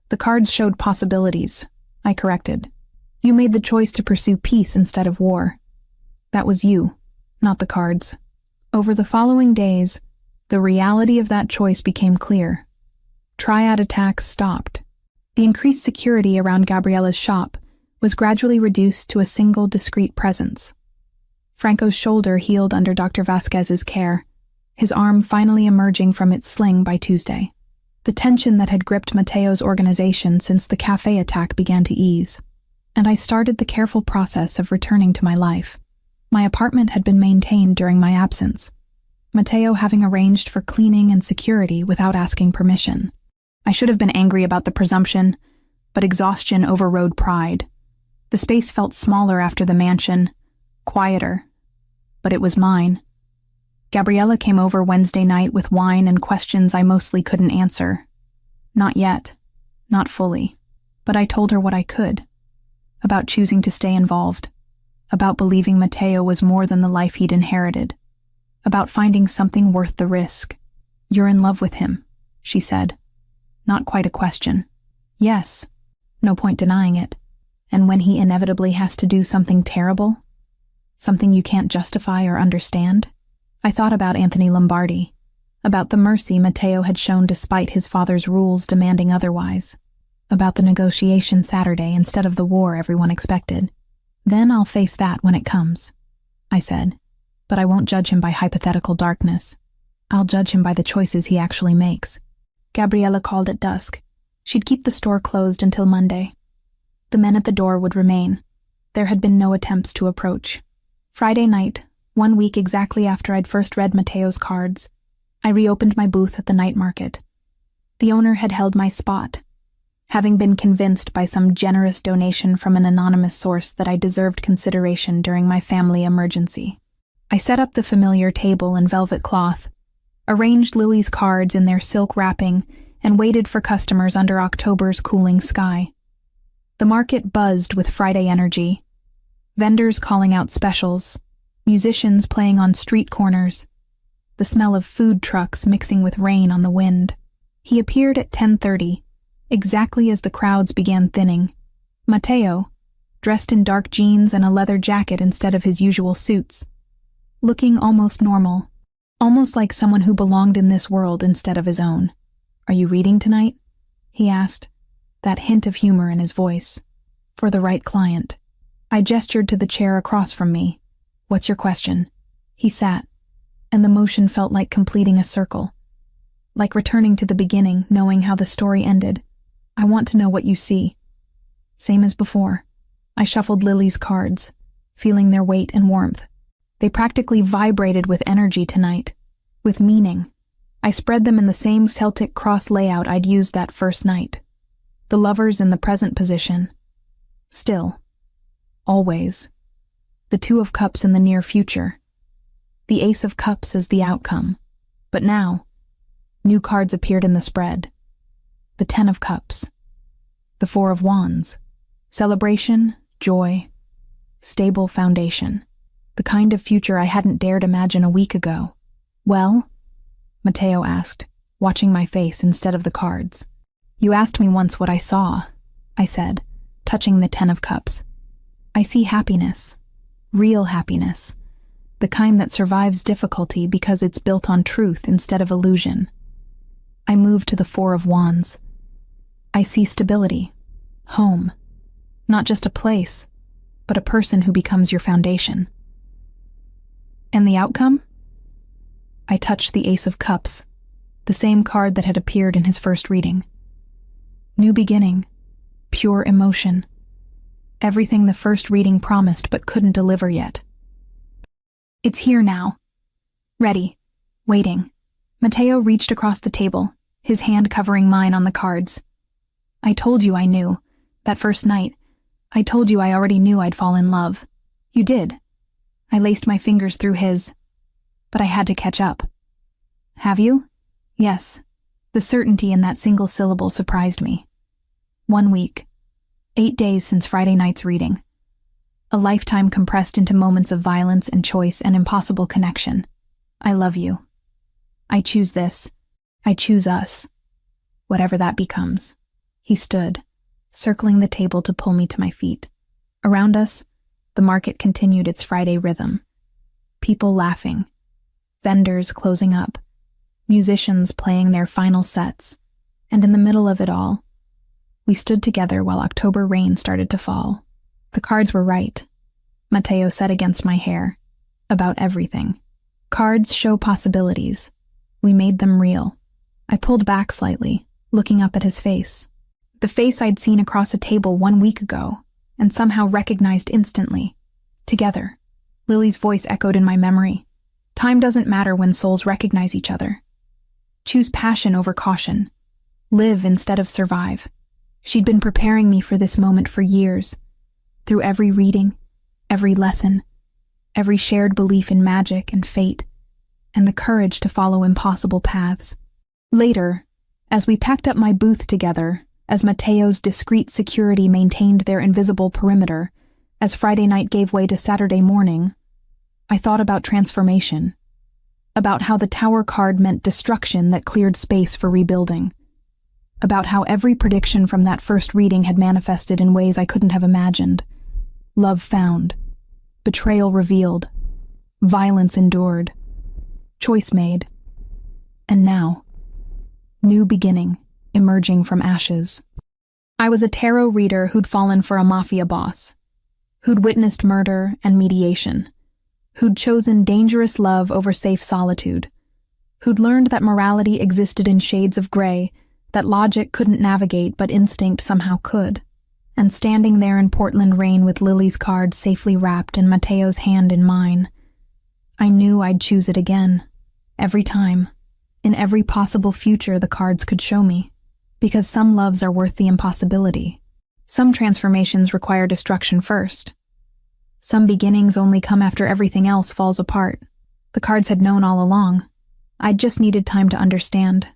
The cards showed possibilities, I corrected. You made the choice to pursue peace instead of war. That was you, not the cards. Over the following days, the reality of that choice became clear. Triad attacks stopped. The increased security around Gabriella's shop was gradually reduced to a single discreet presence. Franco's shoulder healed under Dr. Vasquez's care, his arm finally emerging from its sling by Tuesday. The tension that had gripped Matteo's organization since the cafe attack began to ease, and I started the careful process of returning to my life. My apartment had been maintained during my absence, Matteo having arranged for cleaning and security without asking permission. I should have been angry about the presumption, but exhaustion overrode pride. The space felt smaller after the mansion, quieter, but it was mine. Gabriella came over Wednesday night with wine and questions I mostly couldn't answer. Not yet, not fully, but I told her what I could. About choosing to stay involved, about believing Matteo was more than the life he'd inherited, about finding something worth the risk. You're in love with him, she said. Not quite a question. Yes, no point denying it. And when he inevitably has to do something terrible, something you can't justify or understand, I thought about Anthony Lombardi, about the mercy Matteo had shown despite his father's rules demanding otherwise, about the negotiation Saturday instead of the war everyone expected. Then I'll face that when it comes, I said, but I won't judge him by hypothetical darkness. I'll judge him by the choices he actually makes. Gabriella called at dusk. She'd keep the store closed until Monday. The men at the door would remain. There had been no attempts to approach. Friday night, 1 week exactly after I'd first read Matteo's cards, I reopened my booth at the night market. The owner had held my spot, having been convinced by some generous donation from an anonymous source that I deserved consideration during my family emergency. I set up the familiar table and velvet cloth, arranged Lily's cards in their silk wrapping, and waited for customers under October's cooling sky. The market buzzed with Friday energy. Vendors calling out specials, musicians playing on street corners, the smell of food trucks mixing with rain on the wind. He appeared at 10:30, exactly as the crowds began thinning. Matteo, dressed in dark jeans and a leather jacket instead of his usual suits, looking almost normal, almost like someone who belonged in this world instead of his own. "Are you reading tonight?" he asked, that hint of humor in his voice. "For the right client." I gestured to the chair across from me. "What's your question?" He sat, and the motion felt like completing a circle, like returning to the beginning, knowing how the story ended. "I want to know what you see." Same as before. I shuffled Lily's cards, feeling their weight and warmth. They practically vibrated with energy tonight, with meaning. I spread them in the same Celtic cross layout I'd used that first night. The lovers in the present position. Still. Always. The Two of Cups in the near future. The Ace of Cups as the outcome. But now, new cards appeared in the spread. The 10 of Cups. The 4 of Wands. Celebration, joy, stable foundation. The kind of future I hadn't dared imagine a week ago. "Well?" Matteo asked, watching my face instead of the cards. "You asked me once what I saw," I said, touching the 10 of Cups. "I see happiness. Real happiness. the kind that survives difficulty because it's built on truth instead of illusion. I move to the Four of Wands. I see stability, home, not just a place, but a person who becomes your foundation. And the outcome? I touch the Ace of Cups, the same card that had appeared in his first reading. New beginning, pure emotion. Everything the first reading promised but couldn't deliver yet. It's here now. Ready. Waiting. Matteo reached across the table, his hand covering mine on the cards. I told you I knew. That first night, I told you I already knew I'd fall in love. You did. I laced my fingers through his, but I had to catch up. Have you? Yes. The certainty in that single syllable surprised me. 1 week. 8 days since Friday night's reading. A lifetime compressed into moments of violence and choice and impossible connection. I love you. I choose this. I choose us. Whatever that becomes. He stood, circling the table to pull me to my feet. Around us, the market continued its Friday rhythm. People laughing. Vendors closing up. Musicians playing their final sets. And in the middle of it all, we stood together while October rain started to fall. The cards were right, Matteo said against my hair, about everything. Cards show possibilities. We made them real. I pulled back slightly, looking up at his face. The face I'd seen across a table 1 week ago, and somehow recognized instantly. Together. Lily's voice echoed in my memory. Time doesn't matter when souls recognize each other. Choose passion over caution. Live instead of survive. She'd been preparing me for this moment for years. Through every reading, every lesson, every shared belief in magic and fate, and the courage to follow impossible paths. Later, as we packed up my booth together, as Matteo's discreet security maintained their invisible perimeter, as Friday night gave way to Saturday morning, I thought about transformation, about how the Tower card meant destruction that cleared space for rebuilding, about how every prediction from that first reading had manifested in ways I couldn't have imagined. Love found, betrayal revealed, violence endured, choice made, and now, new beginning, emerging from ashes. I was a tarot reader who'd fallen for a mafia boss, who'd witnessed murder and mediation, who'd chosen dangerous love over safe solitude, who'd learned that morality existed in shades of gray, that logic couldn't navigate but instinct somehow could. And standing there in Portland rain with Lily's card safely wrapped and Matteo's hand in mine, I knew I'd choose it again, every time, in every possible future the cards could show me, because some loves are worth the impossibility. Some transformations require destruction first. Some beginnings only come after everything else falls apart. The cards had known all along. I'd just needed time to understand.